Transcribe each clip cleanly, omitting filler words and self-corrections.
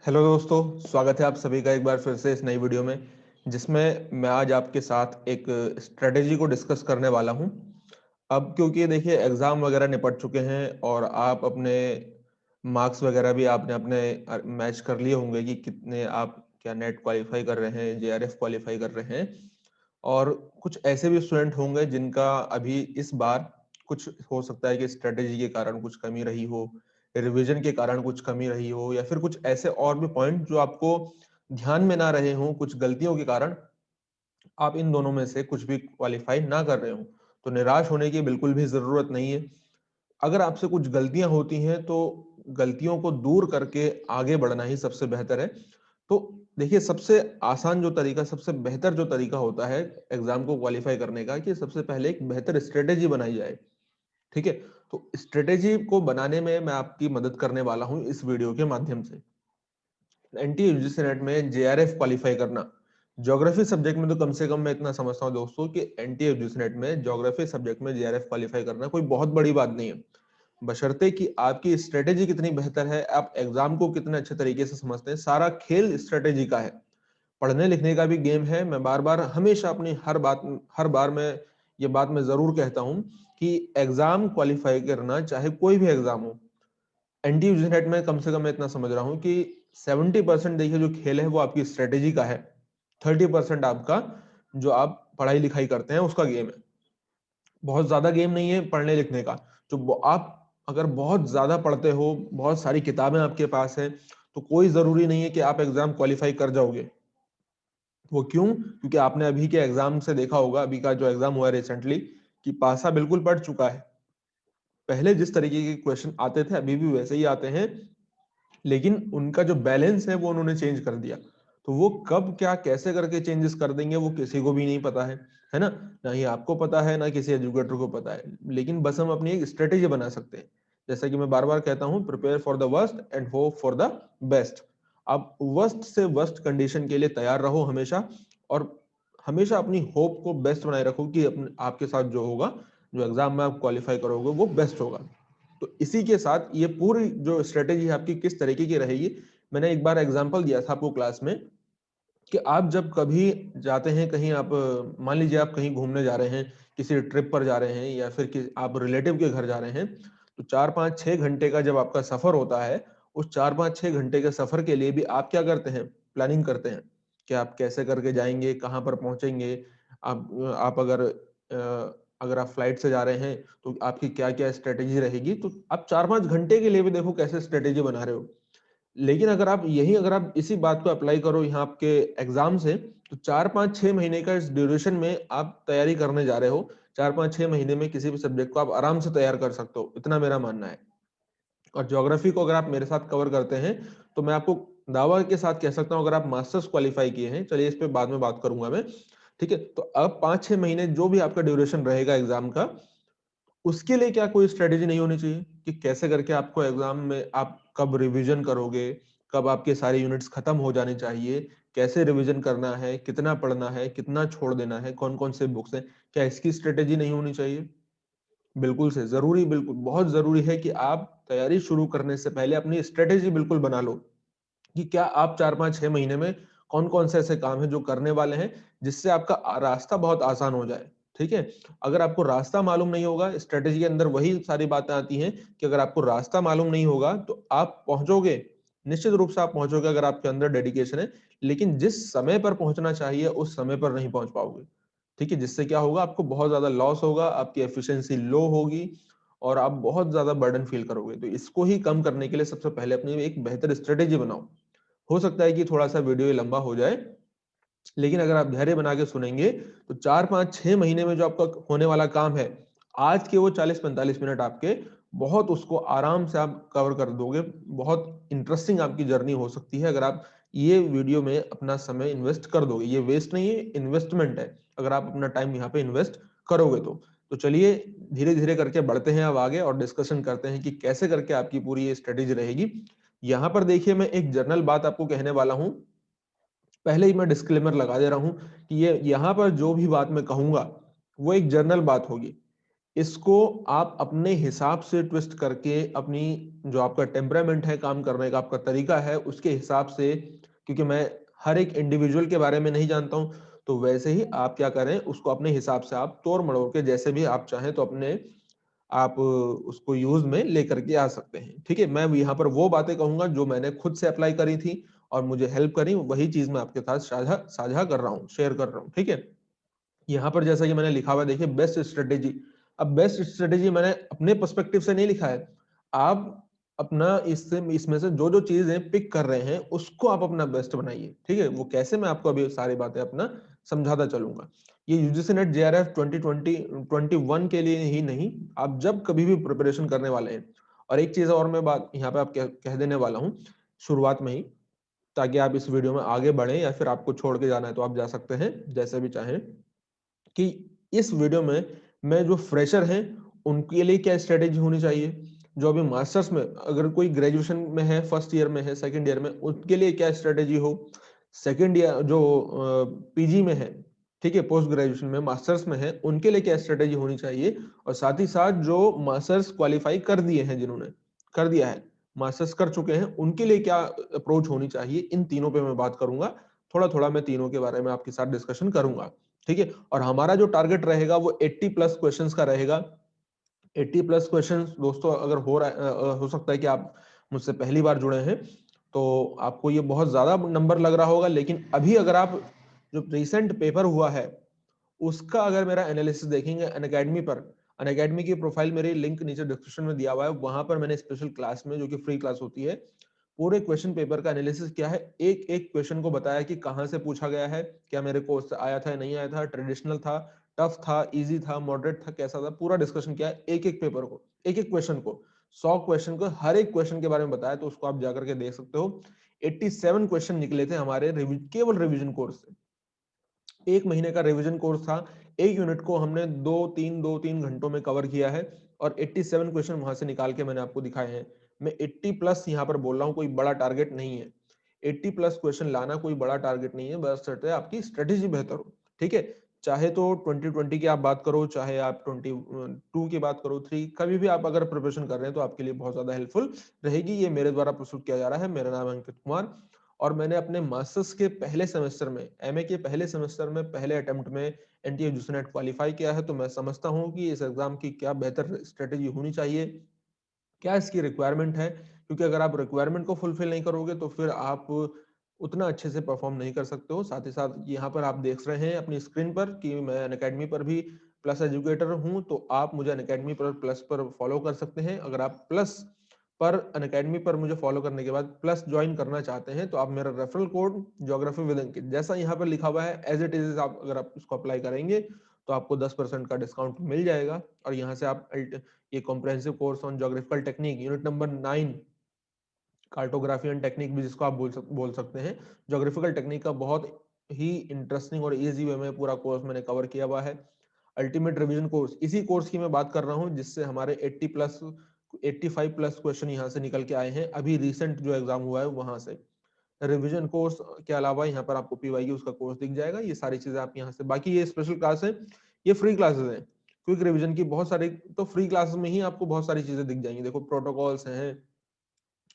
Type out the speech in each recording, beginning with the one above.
Hello दोस्तों, स्वागत है आप सभी का एक बार फिर से इस नई वीडियो में जिसमें मैं आज आपके साथ एक स्ट्रेटेजी को डिस्कस करने वाला हूं। अब क्योंकि देखिए एग्जाम वगैरह निपट चुके हैं और आप अपने मार्क्स वगैरह भी आपने अपने मैच कर लिए होंगे कि कितने आप क्या नेट क्वालिफाई कर रहे हैं, जेआरएफ क्वालिफाई कर रहे हैं। और कुछ ऐसे भी स्टूडेंट होंगे जिनका अभी इस बार कुछ हो सकता है कि स्ट्रेटेजी के कारण कुछ कमी रही हो, रिवीजन के कारण कुछ कमी रही हो, या फिर कुछ ऐसे और भी पॉइंट जो आपको ध्यान में ना रहे हों, कुछ गलतियों के कारण आप इन दोनों में से कुछ भी क्वालिफाई ना कर रहे हो। तो निराश होने की बिल्कुल भी जरूरत नहीं है। अगर आपसे कुछ गलतियां होती हैं तो गलतियों को दूर करके आगे बढ़ना ही सबसे बेहतर है। तो देखिए, सबसे आसान जो तरीका, सबसे बेहतर जो तरीका होता है एग्जाम को क्वालिफाई करने का, कि सबसे पहले एक बेहतर स्ट्रेटेजी बनाई जाए। ठीक है। तो स्ट्रेटेजी को बनाने में मैं आपकी मदद करने वाला हूं इस वीडियो के माध्यम से। एनटी यूजीसी नेट में जेआरएफ क्वालिफाई करना, ज्योग्राफी सब्जेक्ट में तो कम से कम मैं इतना समझता हूं दोस्तों कि एनटी यूजीसी नेट में ज्योग्राफी सब्जेक्ट में जेआरएफ क्वालिफाई करना कोई बहुत बड़ी बात नहीं है, बशर्ते कि आपकी स्ट्रेटेजी कितनी बेहतर है, आप एग्जाम को कितने अच्छे तरीके से समझते हैं। सारा खेल स्ट्रेटेजी का है, पढ़ने लिखने का भी गेम है। मैं बार बार हमेशा अपनी हर बार मैं ये बात मैं जरूर कहता हूं कि एग्जाम क्वालिफाई करना, चाहे कोई भी एग्जाम हो, एनटी यूजी नेट में कम से कम मैं इतना समझ रहा हूँ कि 70% देखिए जो खेल है वो आपकी स्ट्रेटेजी का है, 30% आपका जो आप पढ़ाई लिखाई करते हैं उसका गेम है। बहुत ज्यादा गेम नहीं है पढ़ने लिखने का। आप अगर बहुत ज्यादा पढ़ते हो, बहुत सारी किताबें आपके पास है, तो कोई जरूरी नहीं है कि आप एग्जाम क्वालिफाई कर जाओगे। वो क्यों? क्योंकि आपने अभी के एग्जाम से देखा होगा, अभी का जो एग्जाम हुआ है रिसेंटली, कि पासा बिल्कुल पढ़ चुका है। पहले जिस तरीके के क्वेश्चन आते थे अभी भी वैसे ही आते हैं, लेकिन उनका जो बैलेंस है वो उन्होंने चेंज कर दिया। तो वो कब क्या कैसे करके चेंजेस कर देंगे वो किसी को भी नहीं पता है ना। ना ही आपको पता है, ना किसी एजुकेटर को पता है। लेकिन बस हम अपनी एक स्ट्रेटेजी बना सकते हैं। जैसा कि मैं बार बार कहता हूं, prepare for the worst and hope for the best. आप वर्स्ट से वर्स्ट कंडीशन के लिए तैयार रहो हमेशा, और हमेशा अपनी होप को बेस्ट बनाए रखो कि आपके साथ जो होगा, जो एग्जाम में आप क्वालिफाई करोगे वो बेस्ट होगा। तो इसी के साथ ये पूरी जो स्ट्रेटेजी है आपकी किस तरीके की रहेगी, मैंने एक बार एग्जांपल दिया था आपको क्लास में, कि आप जब कभी जाते हैं कहीं, आप मान लीजिए आप कहीं घूमने जा रहे हैं, किसी ट्रिप पर जा रहे हैं, या फिर आप रिलेटिव के घर जा रहे हैं, तो 4 5 6 घंटे का जब आपका सफर होता है, उस 4 5 6 घंटे के सफर के लिए भी आप क्या करते हैं, प्लानिंग करते हैं कि आप कैसे करके जाएंगे, कहाँ पर पहुंचेंगे। आप अगर आप फ्लाइट से जा रहे हैं तो आपकी क्या क्या स्ट्रेटेजी रहेगी। तो आप 4 5 घंटे के लिए भी देखो कैसे स्ट्रेटेजी बना रहे हो। लेकिन अगर आप इसी बात को अप्लाई करो यहाँ आपके एग्जाम से, तो 4 5 6 महीने का इस ड्यूरेशन में आप तैयारी करने जा रहे हो। 4 5 6 महीने में किसी भी सब्जेक्ट को आप आराम से तैयार कर सकते हो, इतना मेरा मानना है। और ज्योग्राफी को अगर आप मेरे साथ कवर करते हैं, तो मैं आपको दावा के साथ कह सकता हूं, अगर आप मास्टर्स क्वालिफाई किए हैं, चलिए इस पे बाद में बात करूंगा मैं। ठीक है। तो अब 5 6 महीने जो भी आपका ड्यूरेशन रहेगा एग्जाम का, उसके लिए क्या कोई स्ट्रेटेजी नहीं होनी चाहिए कि कैसे करके आपको एग्जाम में आप कब रिवीजन करोगे, कब आपके सारे यूनिट्स खत्म हो जाने चाहिए, कैसे रिवीजन करना है, कितना पढ़ना है, कितना छोड़ देना है, कौन कौन से बुक्स हैं, क्या इसकी स्ट्रेटेजी नहीं होनी चाहिए? बिल्कुल से जरूरी, बिल्कुल बहुत जरूरी है कि आप तैयारी शुरू करने से पहले अपनी स्ट्रेटेजी बिल्कुल बना लो कि क्या आप 4 5 6 महीने में कौन कौन से ऐसे काम है जो करने वाले हैं, जिससे आपका रास्ता बहुत आसान हो जाए। ठीक है। अगर आपको रास्ता मालूम नहीं होगा, स्ट्रेटेजी के अंदर वही सारी बातें आती हैं कि अगर आपको रास्ता मालूम नहीं होगा तो आप पहुंचोगे, निश्चित रूप से आप पहुंचोगे अगर आपके अंदर डेडिकेशन है, लेकिन जिस समय पर पहुंचना चाहिए उस समय पर नहीं पहुंच पाओगे। ठीक है। जिससे क्या होगा, आपको बहुत ज्यादा लॉस होगा, आपकी एफिशिएंसी लो होगी, और आप बहुत ज्यादा बर्डन फील करोगे। तो इसको ही कम करने के लिए सबसे पहले अपनी एक बेहतर स्ट्रेटेजी बनाओ। हो सकता है कि थोड़ा सा वीडियो ये लंबा हो जाए, लेकिन अगर आप धैर्य बना के सुनेंगे तो 4 5 6 महीने में जो आपका होने वाला काम है, आज के वो 40 45 मिनट आपके, बहुत उसको आराम से आप कवर कर दोगे। बहुत इंटरेस्टिंग आपकी जर्नी हो सकती है अगर आप ये वीडियो में अपना समय इन्वेस्ट कर दोगे। ये वेस्ट नहीं है, इन्वेस्टमेंट है, अगर आप अपना टाइम यहाँ पे इन्वेस्ट करोगे तो चलिए धीरे धीरे करके बढ़ते हैं अब आगे और डिस्कशन करते हैं कि कैसे करके आपकी पूरी ये स्ट्रेटेजी रहेगी। यहाँ पर देखिए, मैं एक जनरल बात आपको कहने वाला हूँ। पहले ही मैं डिस्क्लेमर लगा दे रहा हूं कि ये यहाँ पर जो भी बात मैं कहूंगा वो एक जनरल बात होगी। इसको आप अपने हिसाब से ट्विस्ट करके अपनी जो आपका टेम्परामेंट है, काम करने का आपका तरीका है, उसके हिसाब से, क्योंकि मैं हर एक इंडिविजुअल के बारे में नहीं जानता हूं, तो वैसे ही आप क्या करें, उसको अपने हिसाब से आप तोड़ मड़ोड़ के जैसे भी आप चाहें तो अपने आप उसको यूज में लेकर के आ सकते हैं। ठीक है, मैं यहाँ पर वो बातें कहूंगा जो मैंने खुद से अप्लाई करी थी और मुझे हेल्प करी, वही चीज मैं आपके साथ साझा साझा कर रहा हूँ, शेयर कर रहा हूँ। ठीक है, यहाँ पर जैसा कि मैंने लिखा हुआ है, देखिए बेस्ट स्ट्रेटेजी। अब बेस्ट स्ट्रेटेजी मैंने अपने पर्सपेक्टिव से नहीं लिखा है, आप अपना इससे इसमें से जो जो चीजें पिक कर रहे हैं उसको आप अपना बेस्ट बनाइए। ठीक है, वो कैसे मैं आपको अभी सारी बातें अपना समझाता चलूंगा। ये यूजीसी नेट जेआरएफ 2020-21 के लिए ही नहीं, आप जब कभी भी प्रिपरेशन करने वाले हैं। और एक चीज और मैं बात यहाँ पे आप कह देने वाला हूँ शुरुआत में ही, ताकि आप इस वीडियो में आगे बढ़े, या फिर आपको छोड़ के जाना है तो आप जा सकते हैं जैसे भी चाहें, कि इस वीडियो में मैं जो फ्रेशर हैं उनके लिए क्या स्ट्रेटेजी होनी चाहिए, जो अभी मास्टर्स में, अगर कोई ग्रेजुएशन में है, फर्स्ट ईयर में है, सेकंड ईयर में, उनके लिए क्या स्ट्रेटेजी हो, सेकंड ईयर जो पीजी में है, ठीक है, पोस्ट ग्रेजुएशन में, मास्टर्स में है, उनके लिए क्या स्ट्रेटेजी होनी चाहिए, और साथ ही साथ जो मास्टर्स क्वालिफाई कर दिए हैं, जिन्होंने कर दिया है, मास्टर्स कर चुके हैं, उनके लिए क्या अप्रोच होनी चाहिए, इन तीनों पे मैं बात करूंगा। थोड़ा थोड़ा मैं तीनों के बारे में आपके साथ डिस्कशन करूंगा। ठीक है, और हमारा जो टारगेट रहेगा वो 80 प्लस क्वेश्चंस का रहेगा। 80 प्लस क्वेश्चंस दोस्तों, अगर हो रहा हो सकता है कि आप मुझसे पहली बार जुड़े हैं तो आपको ये बहुत ज्यादा नंबर लग रहा होगा, लेकिन अभी अगर आप जो रिसेंट पेपर हुआ है उसका अगर मेरा एनालिसिस देखेंगे अनअकैडमी पर, अनअकैडमी की प्रोफाइल मेरी लिंक नीचे डिस्क्रिप्शन में दिया हुआ है, वहां पर मैंने स्पेशल क्लास में, जो कि फ्री क्लास होती है, पूरे क्वेश्चन पेपर का एनालिसिस किया है, एक एक क्वेश्चन को बताया कि कहां से पूछा गया है, क्या मेरे को उससे आया था या नहीं आया था, ट्रेडिशनल था, टफ था, इजी था, मॉडरेट था, कैसा था, पूरा डिस्कशन किया है, एक एक पेपर को, एक एक क्वेश्चन को, 100 क्वेश्चन को, हर एक क्वेश्चन के बारे में बताया, तो उसको आप जाकर के देख सकते हो। 87 क्वेश्चन निकले थे हमारे केवल रिविजन कोर्स से। एक महीने का रिवीजन कोर्स था, एक यूनिट को हमने दो तीन घंटों में कवर किया है, और 87 क्वेश्चन वहां से निकाल के मैंने आपको दिखाए हैं। मैं 80 प्लस यहाँ पर बोल रहा हूँ, कोई बड़ा टारगेट नहीं है। 80 प्लस क्वेश्चन लाना कोई बड़ा टारगेट नहीं है, बस है आपकी स्ट्रेटेजी बेहतर हो। ठीक है, चाहे तो 2020 की आप बात करो, चाहे आप 22 की बात करो, 3, कभी भी आप अगर प्रिपरेशन कर रहे हैं तो आपके लिए बहुत ज्यादा हेल्पफुल रहेगी। ये मेरे द्वारा प्रस्तुत किया जा रहा है, मेरा नाम है अंकित कुमार, और मैंने अपने मास्टर्स के पहले सेमेस्टर में, एमए के पहले सेमेस्टर में, पहले अटेम्प्ट में एनटीए यूजीसी नेट क्वालिफाई किया है। तो मैं समझता हूँ कि इस एग्जाम की क्या बेहतर स्ट्रेटेजी होनी चाहिए, क्या इसकी रिक्वायरमेंट है, क्योंकि अगर आप रिक्वायरमेंट को फुलफिल नहीं करोगे तो फिर आप उतना अच्छे से परफॉर्म नहीं कर सकते हो। साथ ही साथ यहाँ पर आप देख रहे हैं अपनी स्क्रीन पर कि मैं अनअकैडमी पर भी प्लस एजुकेटर हूँ, तो आप मुझे अनअकैडमी पर प्लस पर फॉलो कर सकते हैं। अगर आप प्लस पर अनअकैडमी पर मुझे फॉलो करने के बाद प्लस ज्वाइन करना चाहते हैं तो आप मेरा रेफरल कोड ज्योग्राफी विद अंकित, जैसा यहाँ पर लिखा हुआ है एज इट इज, आप अगर आप उसको अप्लाई करेंगे तो आपको 10% का डिस्काउंट मिल जाएगा। और यहाँ से आप ये comprehensive course on geographical technique unit number 9, cartography and technique भी जिसको आप बोल सकते हैं, ज्योग्राफिकल टेक्निक का बहुत ही इंटरेस्टिंग और इजी वे में पूरा कोर्स मैंने कवर किया हुआ है। अल्टीमेट रिवीजन कोर्स, इसी कोर्स की मैं बात कर रहा हूँ जिससे हमारे 85 प्लस क्वेश्चन यहाँ से निकल के आए हैं, अभी रिसेंट जो एग्जाम हुआ है वहां से। रिवीजन कोर्स के अलावा यहाँ पर आपको पीवाईक्यू उसका कोर्स दिख जाएगा, ये सारी चीजें आप यहाँ से, बाकी ये स्पेशल क्लास है, ये फ्री क्लासेस हैं। क्विक रिवीजन की बहुत सारी, तो फ्री क्लासेस में ही आपको बहुत सारी चीजें दिख जाएंगी। देखो प्रोटोकॉल्स हैं,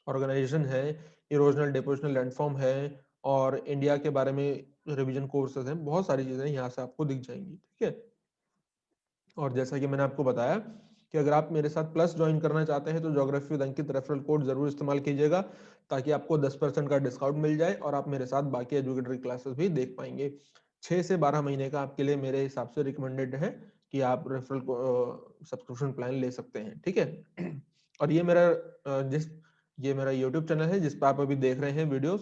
ऑर्गेनाइजेशन है, इरोजनल डिपोजिशनल लैंडफॉर्म है, और इंडिया के बारे में रिवीजन कोर्सेज हैं, बहुत सारी चीजें यहाँ से आपको दिख जाएंगी। ठीक है, और जैसा कि मैंने आपको बताया कि अगर आप मेरे साथ प्लस ज्वाइन करना चाहते हैं तो geography with Ankit referral code जरूर इस्तेमाल कीजिएगा, ताकि आपको 10% का डिस्काउंट मिल जाए और आप मेरे साथ बाकी एजुकेटरी क्लासेस भी देख पाएंगे। 6 से 12 महीने का आपके लिए मेरे हिसाब से रिकमेंडेड है कि आप रेफरल सब्सक्रिप्शन प्लान ले सकते हैं। ठीक है, और ये मेरा जिस ये मेरा यूट्यूब चैनल है जिस पर आप अभी देख रहे हैं वीडियोस,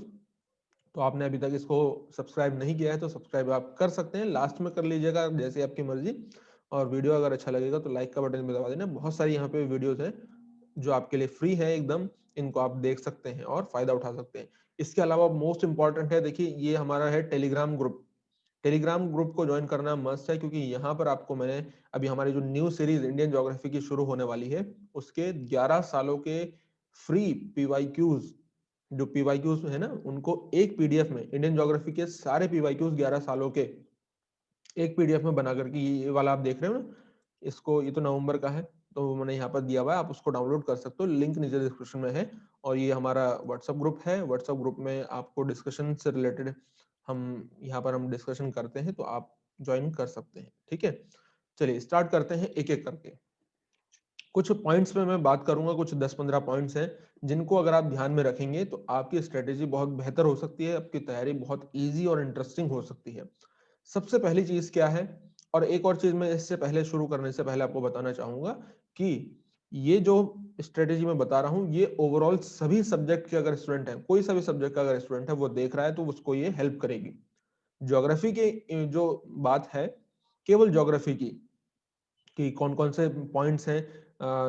तो आपने अभी तक इसको सब्सक्राइब नहीं किया है तो सब्सक्राइब आप कर सकते हैं, लास्ट में कर लीजिएगा जैसे आपकी मर्जी। और वीडियो अगर अच्छा लगेगा तो लाइक का बटन भी दबा देना। बहुत सारी यहाँ पे वीडियोस हैं जो आपके लिए फ्री है एकदम, इनको आप देख सकते हैं और फायदा उठा सकते हैं। इसके अलावा मोस्ट इंपॉर्टेंट है, देखिए ये हमारा है टेलीग्राम ग्रुप। टेलीग्राम ग्रुप को ज्वाइन करना मस्ट है, क्योंकि यहाँ पर आपको मैंने अभी हमारी जो न्यू सीरीज इंडियन ज्योग्राफी की शुरू होने वाली है उसके 11 सालों के फ्री पीवाईक्यूज, जो पीवाईक्यूज है ना, उनको एक पीडीएफ में, इंडियन ज्योग्राफी के सारे पीवाईक्यूज 11 सालों के एक पीडीएफ में बना करके, ये वाला आप देख रहे हो ना, इसको, ये तो नवंबर का है, तो मैंने यहाँ पर दिया हुआ है, आप उसको डाउनलोड कर सकते हो, लिंक नीचे डिस्क्रिप्शन में है। और ये हमारा व्हाट्सएप ग्रुप है, व्हाट्सएप ग्रुप में आपको डिस्कशन से रिलेटेड हम यहाँ पर हम डिस्कशन करते हैं, तो आप ज्वाइन कर सकते हैं। ठीक है, चलिए स्टार्ट करते हैं एक एक करके। कुछ पॉइंट्स पे मैं बात करूंगा, कुछ 10-15 पॉइंट्स हैं जिनको अगर आप ध्यान में रखेंगे तो आपकी स्ट्रेटेजी बहुत बेहतर हो सकती है, आपकी तैयारी बहुत इजी और इंटरेस्टिंग हो सकती है। सबसे पहली चीज क्या है, और एक और चीज मैं इससे पहले शुरू करने से पहले आपको बताना चाहूंगा कि ये जो स्ट्रेटेजी मैं बता रहा हूं ये ओवरऑल सभी सब्जेक्ट के अगर स्टूडेंट है, कोई सा भी सब्जेक्ट का अगर स्टूडेंट है वो देख रहा है तो उसको ये हेल्प करेगी। ज्योग्राफी की जो बात है, केवल ज्योग्राफी की कि कौन कौन से पॉइंट्स हैं,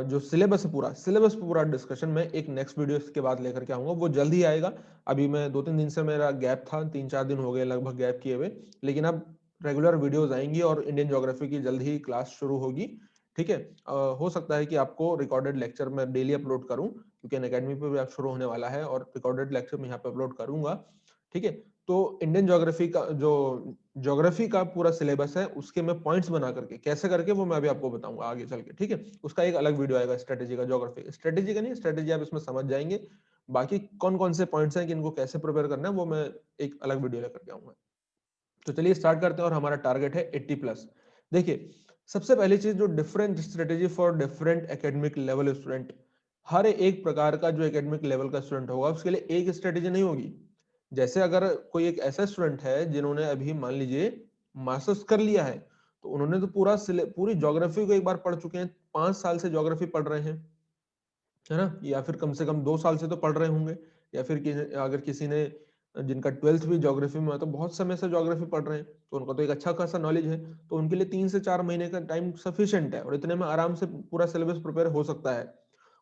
जो सिलेबस है, पूरा सिलेबस पूरा डिस्कशन में एक नेक्स्ट वीडियो के बाद लेकर के आऊंगा, वो जल्द ही आएगा। अभी मैं 2-3 दिन से मेरा गैप था, 3-4 दिन हो गए लगभग गैप किए हुए, लेकिन अब रेगुलर वीडियोस आएंगी और इंडियन ज्योग्राफी की जल्द ही क्लास शुरू होगी। ठीक है, हो सकता है कि आपको रिकॉर्डेड लेक्चर में डेली अपलोड करूं, क्योंकि अकेडमी पे भी आप शुरू होने वाला है, और रिकॉर्डेड लेक्चर में यहाँ पे अपलोड करूंगा। ठीक है, तो इंडियन ज्योग्राफी का जो ज्योग्राफी का पूरा सिलेबस है उसके मैं पॉइंट्स बना करके कैसे करके वो मैं अभी आपको बताऊंगा आगे चल के। ठीक है, उसका एक अलग वीडियो आएगा स्ट्रेटेजी का, ज्योग्राफी स्ट्रेटेजी का नहीं, स्ट्रेटेजी आप इसमें समझ जाएंगे, बाकी कौन कौन से पॉइंट्स हैं कि इनको कैसे प्रिपेयर करना है वो मैं एक अलग वीडियो लेकर के आऊंगा। तो चलिए स्टार्ट करते हैं, और हमारा टारगेट है 80+। देखिए, सबसे पहली चीज, जो different strategy for different academic level student, हर एक प्रकार का जो एकेडमिक लेवल का स्टूडेंट होगा उसके लिए एक स्ट्रेटेजी नहीं होगी। जैसे अगर कोई एक ऐसा स्टूडेंट है जिन्होंने अभी मान लीजिए मास्टर्स कर लिया है, तो उन्होंने तो पूरी ज्योग्राफी को एक बार पढ़ चुके हैं, 5 साल से ज्योग्राफी पढ़ रहे हैं, है ना, या फिर कम से कम 2 साल से तो पढ़ रहे होंगे, या फिर अगर किसी ने जिनका 12th भी ज्योग्राफी में है तो बहुत समय से ज्योग्राफी पढ़ रहे हैं, तो उनका तो एक अच्छा खासा नॉलेज है, तो उनके लिए 3 से 4 महीने का टाइम सफिशिएंट है, और इतने में आराम से पूरा सिलेबस प्रिपेयर हो सकता है।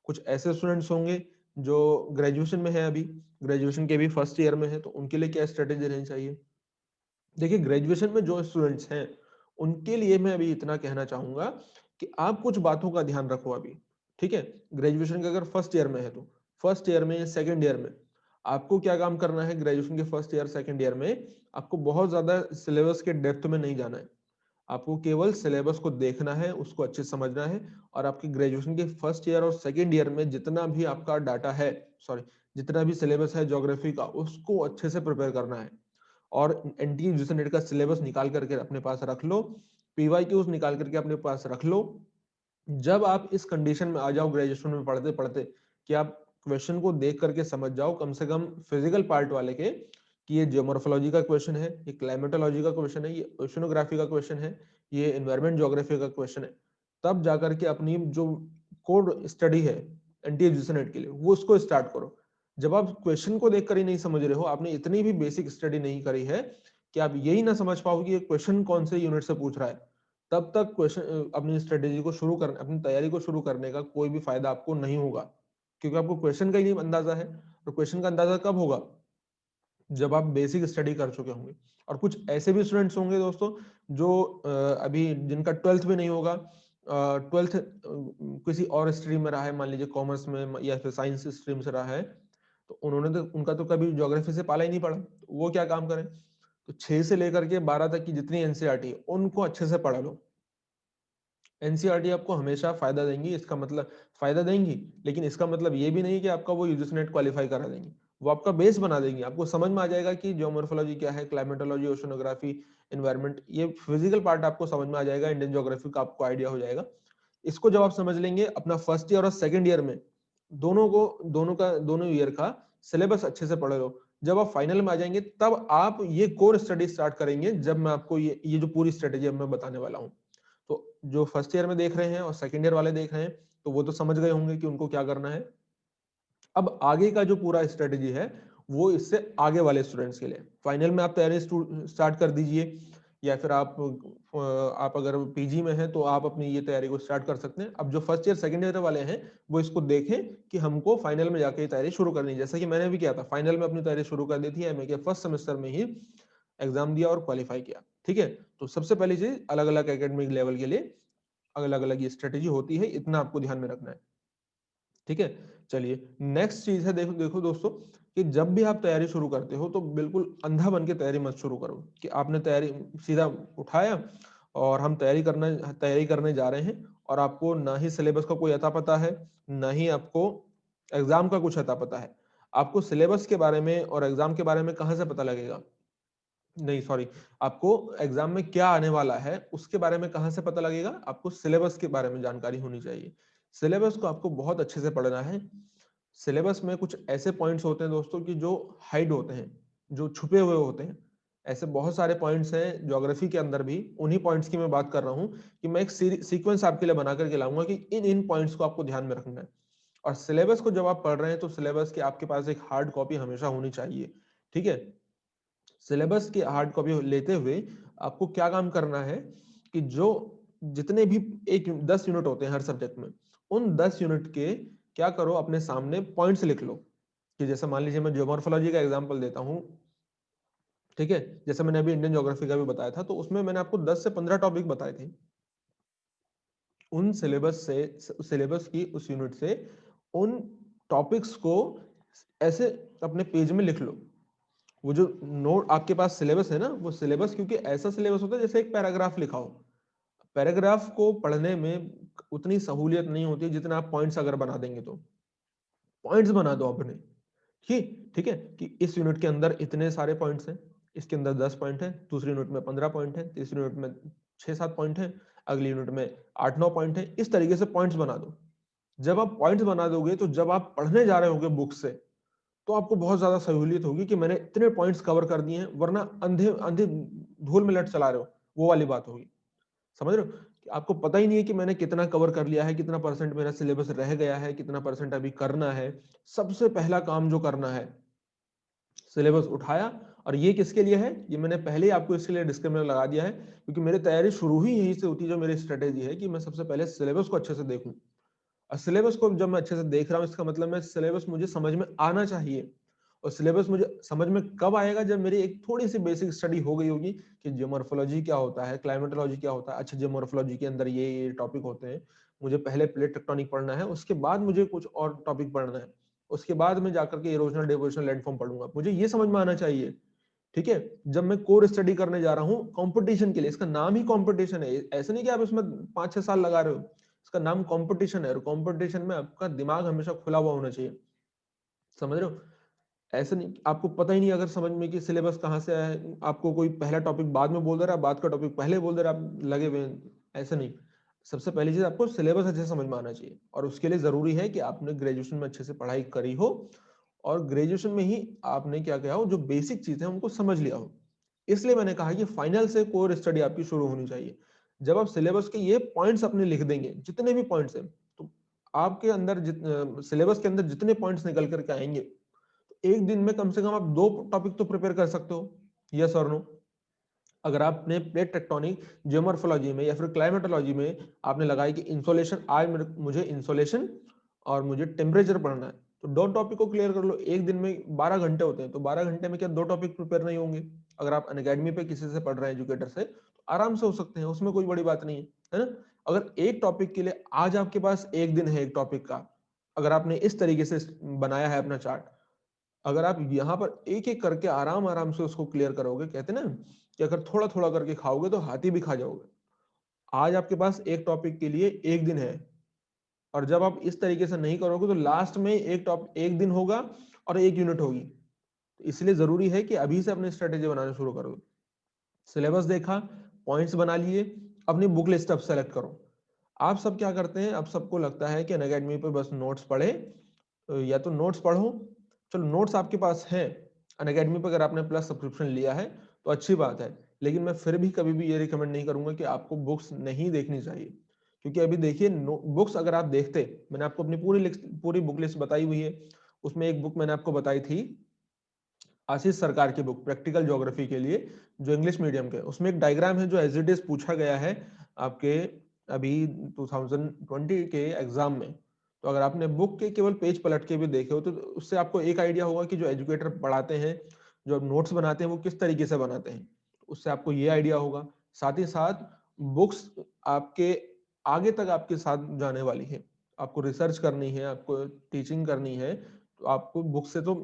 कुछ ऐसे स्टूडेंट्स होंगे जो ग्रेजुएशन में है, अभी ग्रेजुएशन के भी फर्स्ट ईयर में है, तो उनके लिए क्या स्ट्रेटेजी रहनी चाहिए। देखिए, ग्रेजुएशन में जो स्टूडेंट्स हैं उनके लिए मैं अभी इतना कहना चाहूंगा कि आप कुछ बातों का ध्यान रखो अभी। ठीक है, ग्रेजुएशन के अगर फर्स्ट ईयर में है तो फर्स्ट ईयर में या सेकेंड ईयर में आपको क्या काम करना है, ग्रेजुएशन के फर्स्ट ईयर सेकेंड ईयर में आपको बहुत ज्यादा सिलेबस के डेप्थ में नहीं जाना है, आपको केवल सिलेबस को देखना है, उसको अच्छे से समझना है, और आपके ग्रेजुएशन के फर्स्ट ईयर और सेकेंड ईयर में जितना भी आपका डाटा है, सॉरी, जितना भी सिलेबस है ज्योग्राफी का, उसको अच्छे से प्रिपेयर करना है। और एनटीए यूजीसी नेट का सिलेबस निकाल करके अपने पास रख लो, पीवाई क्यूज निकाल करके अपने पास रख लो। जब आप इस कंडीशन में आ जाओ ग्रेजुएशन में पढ़ते पढ़ते कि आप क्वेश्चन को देख करके समझ जाओ, कम से कम फिजिकल पार्ट वाले के, कि ये जियोमॉर्फोलॉजी का क्वेश्चन है, ये क्लाइमेटोलॉजी का क्वेश्चन है, ये ओशनोग्राफी का क्वेश्चन है, ये एनवायरमेंट ज्योग्राफी का क्वेश्चन है, तब जाकर के अपनी जो कोड स्टडी है एनटीए यूजीसी नेट के लिए वो उसको स्टार्ट करो। जब आप क्वेश्चन को देखकर ही नहीं समझ रहे हो, आपने इतनी भी बेसिक स्टडी नहीं करी है कि आप यही ना समझ पाओ कि ये क्वेश्चन कौन से यूनिट से पूछ रहा है, तब तक क्वेश्चन अपनी स्ट्रेटेजी को शुरू करने, अपनी तैयारी को शुरू करने का कोई भी फायदा आपको नहीं होगा, क्योंकि आपको क्वेश्चन का ही नहीं अंदाजा है। और क्वेश्चन का अंदाजा कब होगा, जब आप बेसिक स्टडी कर चुके होंगे। और कुछ ऐसे भी स्टूडेंट्स होंगे दोस्तों जो अभी जिनका 12th भी नहीं होगा, 12th किसी और स्ट्रीम में रहा है, मान लीजिए कॉमर्स में या फिर साइंस स्ट्रीम से रहा है, तो उन्होंने तो, उनका तो कभी ज्योग्राफी से पाला ही नहीं पड़ा, तो वो क्या काम करें, तो 6 से लेकर के 12 तक की जितनी एनसीईआरटी है उनको अच्छे से पढ़ा लो। एनसीईआरटी आपको हमेशा फायदा देंगी, इसका मतलब फायदा देंगी, लेकिन इसका मतलब ये भी नहीं कि आपका वो यूजीसी नेट क्वालिफाई करा देंगी, वो आपका बेस बना देंगी, आपको समझ में आ जाएगा कि जियोमॉर्फोलॉजी क्या है, क्लाइमेटोलॉजी, ओशनोग्राफी, एनवायरनमेंट, ये फिजिकल पार्ट आपको समझ में आ जाएगा, इंडियन ज्योग्राफी का आपको आइडिया हो जाएगा। इसको जब आप समझ लेंगे, अपना फर्स्ट ईयर और सेकेंड ईयर में दोनों ईयर का सिलेबस अच्छे से पढ़ लो, जब आप फाइनल में आ जाएंगे तब आप ये कोर स्टडी स्टार्ट करेंगे, जब मैं आपको ये जो पूरी स्ट्रेटेजी मैं बताने वाला हूँ। तो जो फर्स्ट ईयर में देख रहे हैं और सेकेंड ईयर वाले देख रहे हैं, तो वो तो समझ गए होंगे कि उनको क्या करना है। अब आगे का जो पूरा स्ट्रेटेजी है वो इससे आगे वाले स्टूडेंट्स के लिए, फाइनल में आप तैयारी स्टार्ट कर दीजिए, या फिर आप अगर पीजी में हैं तो आप अपनी ये तैयारी को स्टार्ट कर सकते हैं। अब जो फर्स्ट ईयर सेकंड ईयर वाले हैं वो इसको देखें कि हमको फाइनल में जाके तैयारी शुरू करनी है, जैसा कि मैंने भी किया था, फाइनल में अपनी तैयारी शुरू कर दी थी, एमए के फर्स्ट सेमेस्टर में ही एग्जाम दिया और क्वालिफाई किया। ठीक है, तो सबसे पहली चीज, अलग अलग एकेडमिक लेवल के लिए अलग अलग ये स्ट्रेटेजी होती है, इतना आपको ध्यान में रखना है। ठीक है, चलिए नेक्स्ट चीज है, देखो देखो दोस्तों, कि जब भी आप तैयारी शुरू करते हो तो बिल्कुल अंधा बन के तैयारी मत शुरू करो, कि आपने तैयारी सीधा उठाया और हम तैयारी करने जा रहे हैं, और आपको ना ही सिलेबस का कोई अता पता है, ना ही आपको एग्जाम का कुछ अता पता है। आपको सिलेबस के बारे में और एग्जाम के बारे में कहाँ से पता लगेगा? नहीं, सॉरी, आपको एग्जाम में क्या आने वाला है उसके बारे में कहां से पता लगेगा? आपको सिलेबस के बारे में जानकारी होनी चाहिए। सिलेबस को आपको बहुत अच्छे से पढ़ना है। सिलेबस में कुछ ऐसे पॉइंट्स होते हैं दोस्तों कि जो हाइड होते हैं, जो छुपे हुए होते हैं। ऐसे बहुत सारे पॉइंट्स हैं ज्योग्राफी के अंदर भी, उन्हीं पॉइंट्स की मैं बात कर रहा हूं कि मैं एक सीक्वेंस आपके लिए बना करके लाऊंगा कि इन इन पॉइंट्स को आपको ध्यान में रखना है। और सिलेबस को जब आप पढ़ रहे हैं तो सिलेबस की आपके पास एक हार्ड कॉपी हमेशा होनी चाहिए। ठीक है? सिलेबस की हार्ड कॉपी लेते हुए आपको क्या काम करना है कि जो जितने भी एक 10 यूनिट होते हैं हर सब्जेक्ट में, उन 10 यूनिट के क्या करो, अपने सामने पॉइंट्स लिख लो। कि जैसे मान लीजिए मैं ज्योमोर्फोलॉजी का एग्जांपल देता हूं, ठीक है? जैसे मैंने अभी इंडियन ज्योग्राफी का भी बताया था, तो उसमें मैंने आपको 10 से 15 टॉपिक बताए थे। उन सिलेबस की उस यूनिट से उन टॉपिक्स को ऐसे अपने पेज में लिख लो। वो जो नोट आपके पास सिलेबस है ना, वो सिलेबस क्योंकि ऐसा सिलेबस होता है जैसे एक पैराग्राफ लिखा हो। पैराग्राफ को पढ़ने में उतनी सहूलियत नहीं होती जितना आप पॉइंट्स अगर बना देंगे तो। पॉइंट्स बना दो अपने। ठीक है कि इस यूनिट के अंदर इतने सारे पॉइंट्स हैं, इसके अंदर 10 पॉइंट है, दूसरी यूनिट में 15 पॉइंट है, तीसरी यूनिट में 6-7 पॉइंट है, अगली यूनिट में 8-9 पॉइंट है। इस तरीके से पॉइंट्स बना दो। जब आप पॉइंट्स बना दोगे तो जब आप पढ़ने जा रहे होगे बुक से, तो आपको बहुत ज्यादा सहूलियत होगी कि मैंने इतने पॉइंट्स कवर कर दिए हैं, वरना अंधे अंधे धूल में लट चला रहे हो, वो वाली बात होगी। समझ रहे हो कि आपको पता ही नहीं है कि मैंने कितना कवर कर लिया है, कितना परसेंट मेरा सिलेबस रह गया है, कितना परसेंट अभी करना है। सबसे पहला काम जो करना है, सिलेबस उठाया। और ये किसके लिए है? ये मैंने पहले ही आपको इसके लिए डिस्क्लेमर लगा दिया है, क्योंकि मेरी तैयारी शुरू ही यहीं से होती है। जो मेरी स्ट्रेटेजी है कि मैं सबसे पहले सिलेबस को अच्छे से देखूं। और सिलेबस को जब मैं अच्छे से देख रहा हूं, इसका मतलब मैं सिलेबस मुझे समझ में आना चाहिए। और सिलेबस मुझे समझ में कब आएगा? जब मेरी एक थोड़ी सी बेसिक स्टडी हो गई होगी कि जियोमॉर्फोलॉजी क्या होता है, क्लाइमेटोलॉजी क्या होता है। अच्छा, जियोमॉर्फोलॉजी के अंदर ये टॉपिक होते हैं, मुझे पहले प्लेट टेक्टोनिक पढ़ना है, उसके बाद मुझे कुछ और टॉपिक पढ़ना है, उसके बाद मैं जाकर के इरोजनल डिपोजिशन लैंडफॉर्म पढ़ूंगा। मुझे ये समझ में आना चाहिए। ठीक है? जब मैं कोर स्टडी करने जा रहा हूँ कंपटीशन के लिए, इसका नाम ही कंपटीशन है, ऐसे नहीं कि आप इसमें 5-6 साल लगा रहे हो। इसका नाम कंपटीशन है, और कंपटीशन में आपका दिमाग हमेशा खुला हुआ होना चाहिए। समझ रहे हो? ऐसे नहीं आपको पता ही नहीं अगर समझ में कि सिलेबस कहाँ से आया है, आपको कोई पहला टॉपिक बाद में बोल दे रहा है, बाद का टॉपिक पहले बोल दे रहा है, आप लगे हुए हैं। ऐसे नहीं। सबसे पहली चीज, आपको सिलेबस अच्छे से समझ में आना चाहिए, और उसके लिए जरूरी है कि आपने ग्रेजुएशन में अच्छे से पढ़ाई करी हो, और ग्रेजुएशन में ही आपने क्या किया हो, जो बेसिक चीजें हैं उनको समझ लिया हो। इसलिए मैंने कहा कि फाइनल से कोर स्टडी आपकी शुरू होनी चाहिए। जब आप सिलेबस के ये पॉइंट्स अपने लिख देंगे, जितने भी पॉइंट्स हैं, तो आपके अंदर सिलेबस के अंदर जितने पॉइंट्स निकल करके आएंगे, तो एक दिन में कम से कम आप 2 टॉपिक तो प्रिपेयर कर सकते हो। यस और नो? अगर आपने प्लेट टेक्टोनिक जियोमॉर्फोलॉजी में या फिर क्लाइमेटोलॉजी में आपने लगाई कि इंसोलेशन, आज मुझे इंसोलेशन और मुझे टेम्परेचर पढ़ना है, तो 2 टॉपिक को क्लियर कर लो। एक दिन में 12 घंटे होते हैं, तो 12 घंटे में क्या 2 टॉपिक प्रिपेयर नहीं होंगे? अगर आप अनअकैडमी पे किसी से पढ़ रहे हैं, एजुकेटर से, तो आराम से हो सकते हैं, उसमें कोई बड़ी बात नहीं है ना? अगर एक टॉपिक के लिए आज आपके पास एक दिन है एक टॉपिक का, अगर आपने इस तरीके से बनाया है अपना चार्ट, अगर आप यहाँ पर एक एक करके आराम आराम से उसको क्लियर करोगे, कहते हैं ना कि अगर थोड़ा थोड़ा करके खाओगे तो हाथी भी खा जाओगे। आज आपके पास एक टॉपिक के लिए एक दिन है, और जब आप इस तरीके से नहीं करोगे तो लास्ट में एक दिन होगा और एक यूनिट होगी। तो इसलिए जरूरी है कि अभी से अपनी स्ट्रेटेजी बनाना शुरू करो। सिलेबस देखा, पॉइंट्स बना लिए, अपनी बुक लिस्ट अब सेलेक्ट करो। आप सब क्या करते हैं? अब सबको लगता है कि अनअकैडमी पे बस नोट्स पढ़े, या तो नोट्स पढ़ो। चलो, नोट्स आपके पास है अनअकैडमी पे, अगर आपने प्लस सब्सक्रिप्शन लिया है तो अच्छी बात है। लेकिन मैं फिर भी कभी भी ये रिकमेंड नहीं करूंगा कि आपको बुक्स नहीं देखनी चाहिए। क्योंकि अभी देखिए, बुक्स अगर आप देखते, मैंने आपको अपनी पूरी बुक लिस्ट बताई हुई है। उसमें एक बुक मैंने आपको बताई थी, आशीष सरकार की बुक, प्रैक्टिकल ज्योग्राफी के लिए, जो इंग्लिश मीडियम के, उसमें एक डायग्राम है जो एज इट इज पूछा गया है आपके अभी 2020 के एग्जाम में। तो अगर आपने बुक के केवल पेज पलट के भी देखे हो तो उससे आपको एक आइडिया होगा कि जो एजुकेटर पढ़ाते हैं, जो नोट्स बनाते हैं, वो किस तरीके से बनाते हैं। उससे आपको ये आइडिया होगा। साथ ही साथ बुक्स आपके आगे तक आपके साथ जाने वाली है। आपको रिसर्च करनी है, आपको टीचिंग करनी है, तो आपको बुक से तो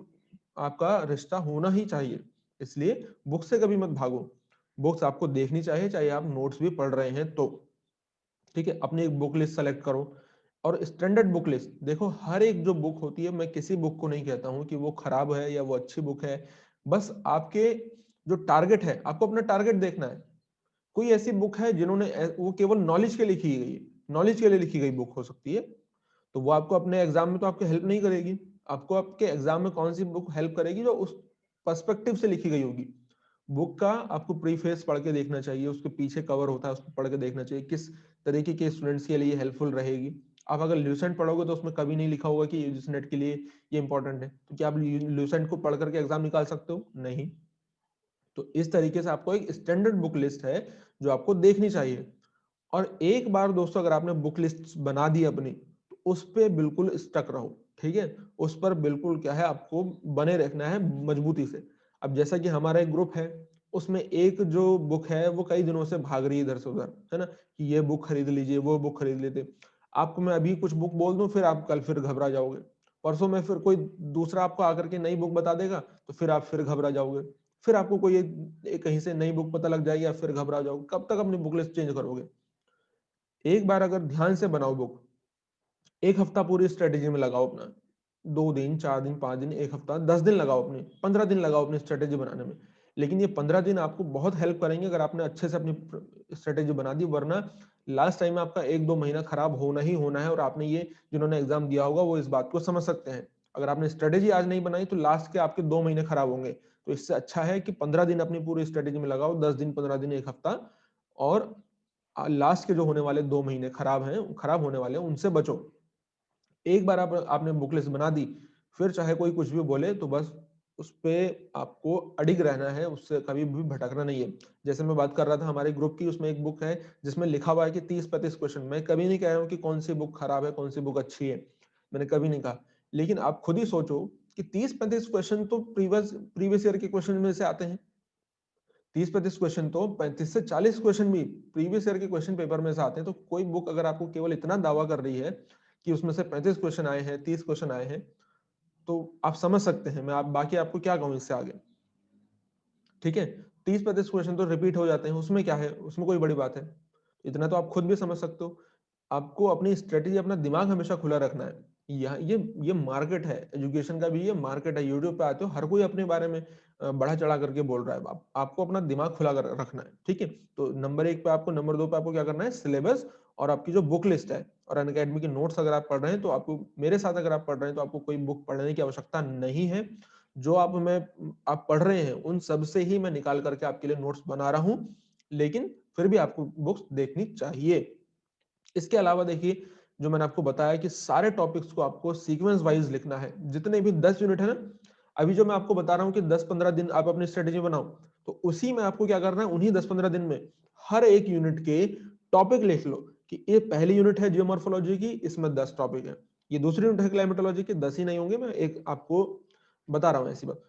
आपका रिश्ता होना ही चाहिए। इसलिए बुक से कभी मत भागो। बुक्स आपको देखनी चाहिए, चाहे आप नोट्स भी पढ़ रहे हैं तो। ठीक है, अपनी एक बुक लिस्ट सेलेक्ट करो। और स्टैंडर्ड बुक लिस्ट देखो, हर एक जो बुक होती है, मैं किसी बुक को नहीं कहता हूं कि वो खराब है या वो अच्छी बुक है, बस आपके जो टारगेट है, आपको अपना टारगेट देखना है। कोई ऐसी बुक है जिन्होंने वो केवल नॉलेज के लिए लिखी गई है, नॉलेज के लिए लिखी गई बुक हो सकती है, तो वो आपको अपने एग्जाम में तो आपको हेल्प नहीं करेगी। आपको आपके एग्जाम में कौन सी बुक हेल्प करेगी, जो उस पर्सपेक्टिव से लिखी गई होगी। बुक का आपको प्रीफेस पढ़ के देखना चाहिए, उसके पीछे कवर होता है उसको पढ़ के देखना चाहिए, किस तरीके के स्टूडेंट्स के लिए हेल्पफुल रहेगी। आप अगर ल्यूसेंट पढ़ोगे तो उसमें कभी नहीं लिखा होगा कि यूजीसी नेट के लिए ये इंपॉर्टेंट है, तो क्या आप ल्यूसेंट को पढ़ करके एग्जाम निकाल सकते हो? नहीं। तो इस तरीके से आपको एक स्टैंडर्ड बुक लिस्ट है जो आपको देखनी चाहिए। और एक बार दोस्तों अगर आपने बुक लिस्ट बना दी अपनी, तो उस पर बिल्कुल स्टक रहो। ठीक है, उस पर बिल्कुल क्या है, आपको बने रखना है मजबूती से। अब जैसा कि हमारा एक ग्रुप है, उसमें एक जो बुक है वो कई दिनों से भाग रही है इधर से उधर, है ना, कि ये बुक खरीद लीजिए, वो बुक खरीद लेते। आपको मैं अभी कुछ बुक बोल दूं, फिर आप कल फिर घबरा जाओगे। परसों में फिर कोई दूसरा आपको आकर के नई बुक बता देगा, तो फिर आप फिर घबरा जाओगे। फिर आपको कोई एक कहीं से नई बुक पता लग जाएगी, आप फिर घबरा जाओगे। कब तक अपनी बुक लिस्ट चेंज करोगे? एक बार अगर ध्यान से बनाओ बुक, एक हफ्ता पूरी स्ट्रेटेजी में लगाओ अपना, 2 दिन 4 दिन 5 दिन, एक हफ्ता 10 दिन लगाओ, अपने 15 दिन लगाओ अपनी स्ट्रेटेजी बनाने में। लेकिन ये 15 दिन आपको बहुत हेल्प करेंगे अगर आपने अच्छे से अपनी स्ट्रेटेजी बना दी, वरना लास्ट टाइम में आपका 1-2 महीना खराब होना ही होना है। और आपने ये जिन्होंने एग्जाम दिया होगा वो इस बात को समझ सकते हैं। अगर आपने स्ट्रेटेजी आज नहीं बनाई तो लास्ट के आपके 2 महीने खराब होंगे। तो इससे अच्छा है कि 15 दिन अपनी पूरी स्ट्रेटेजी में लगाओ, 10 दिन 15 दिन एक हफ्ता, और लास्ट के जो होने वाले 2 महीने खराब हैं, खराब होने वाले हैं, उनसे बचो। एक बार आपने बुक लिस्ट बना दी, फिर चाहे कोई कुछ भी बोले तो बस उस पे आपको अडिग रहना है, उससे कभी भी भटकना नहीं है। जैसे मैं बात कर रहा था हमारे ग्रुप की, उसमें एक बुक है जिसमें लिखा हुआ है कि 30-35 क्वेश्चन। मैं कभी नहीं कह रहा हूँ कि कौन सी बुक खराब है कौन सी बुक अच्छी है, मैंने कभी नहीं कहा। लेकिन आप खुद ही सोचो कि 30-35 क्वेश्चन तो प्रीवियस प्रीवियस ईयर के क्वेश्चन में से आते हैं। 30-35 क्वेश्चन तो 35 से 40 क्वेश्चन भी प्रीवियस ईयर के क्वेश्चन पेपर में से आते हैं। तो कोई बुक अगर आपको केवल इतना दावा कर रही है कि उसमें से 35 क्वेश्चन आए हैं, 30 क्वेश्चन आए हैं, तो आप समझ सकते हैं मैं आप बाकी आपको क्या कहूं इससे आगे। ठीक है, 30-35 क्वेश्चन तो रिपीट हो जाते हैं, उसमें क्या है, उसमें कोई बड़ी बात है? इतना तो आप खुद भी समझ सकते हो। आपको अपनी स्ट्रेटेजी, अपना दिमाग हमेशा खुला रखना है। ये मार्केट है, एजुकेशन का भी ये मार्केट है। यूट्यूब पे आते हो, हर कोई अपने बारे में बढ़ा चढ़ा करके बोल रहा है। आपको अपना दिमाग खुला रखना है। ठीक है, तो नंबर 1 पे आपको, नंबर 2 पे आपको क्या करना है, सिलेबस और आपकी जो बुक लिस्ट है और अनअकैडमी के नोट्स अगर आप पढ़ रहे हैं तो आपको मेरे साथ अगर आप पढ़ रहे हैं तो आपको कोई बुक पढ़ने की आवश्यकता नहीं है। जो आप पढ़ रहे हैं उन सब से ही मैं निकाल करके आपके लिए नोट्स बना रहा हूं। लेकिन फिर भी आपको बुक्स देखनी चाहिए। इसके अलावा देखिए, जो मैंने आपको बताया कि सारे टॉपिक्स को आपको सीक्वेंस वाइज लिखना है। जितने भी 10 यूनिट है ना, अभी जो मैं आपको बता रहा हूं कि 10-15 दिन आप अपनी स्ट्रेटेजी बनाओ, तो उसी में आपको क्या करना है, उन्हीं 10-15 दिन में हर एक यूनिट के टॉपिक लिख लो कि ये पहली यूनिट है जियोमॉर्फोलॉजी की, इसमें 10 टॉपिक है। ये दूसरी यूनिट है क्लाइमेटोलॉजी के, 10 ही नहीं होंगे, मैं एक आपको बता रहा हूँ ऐसी बात।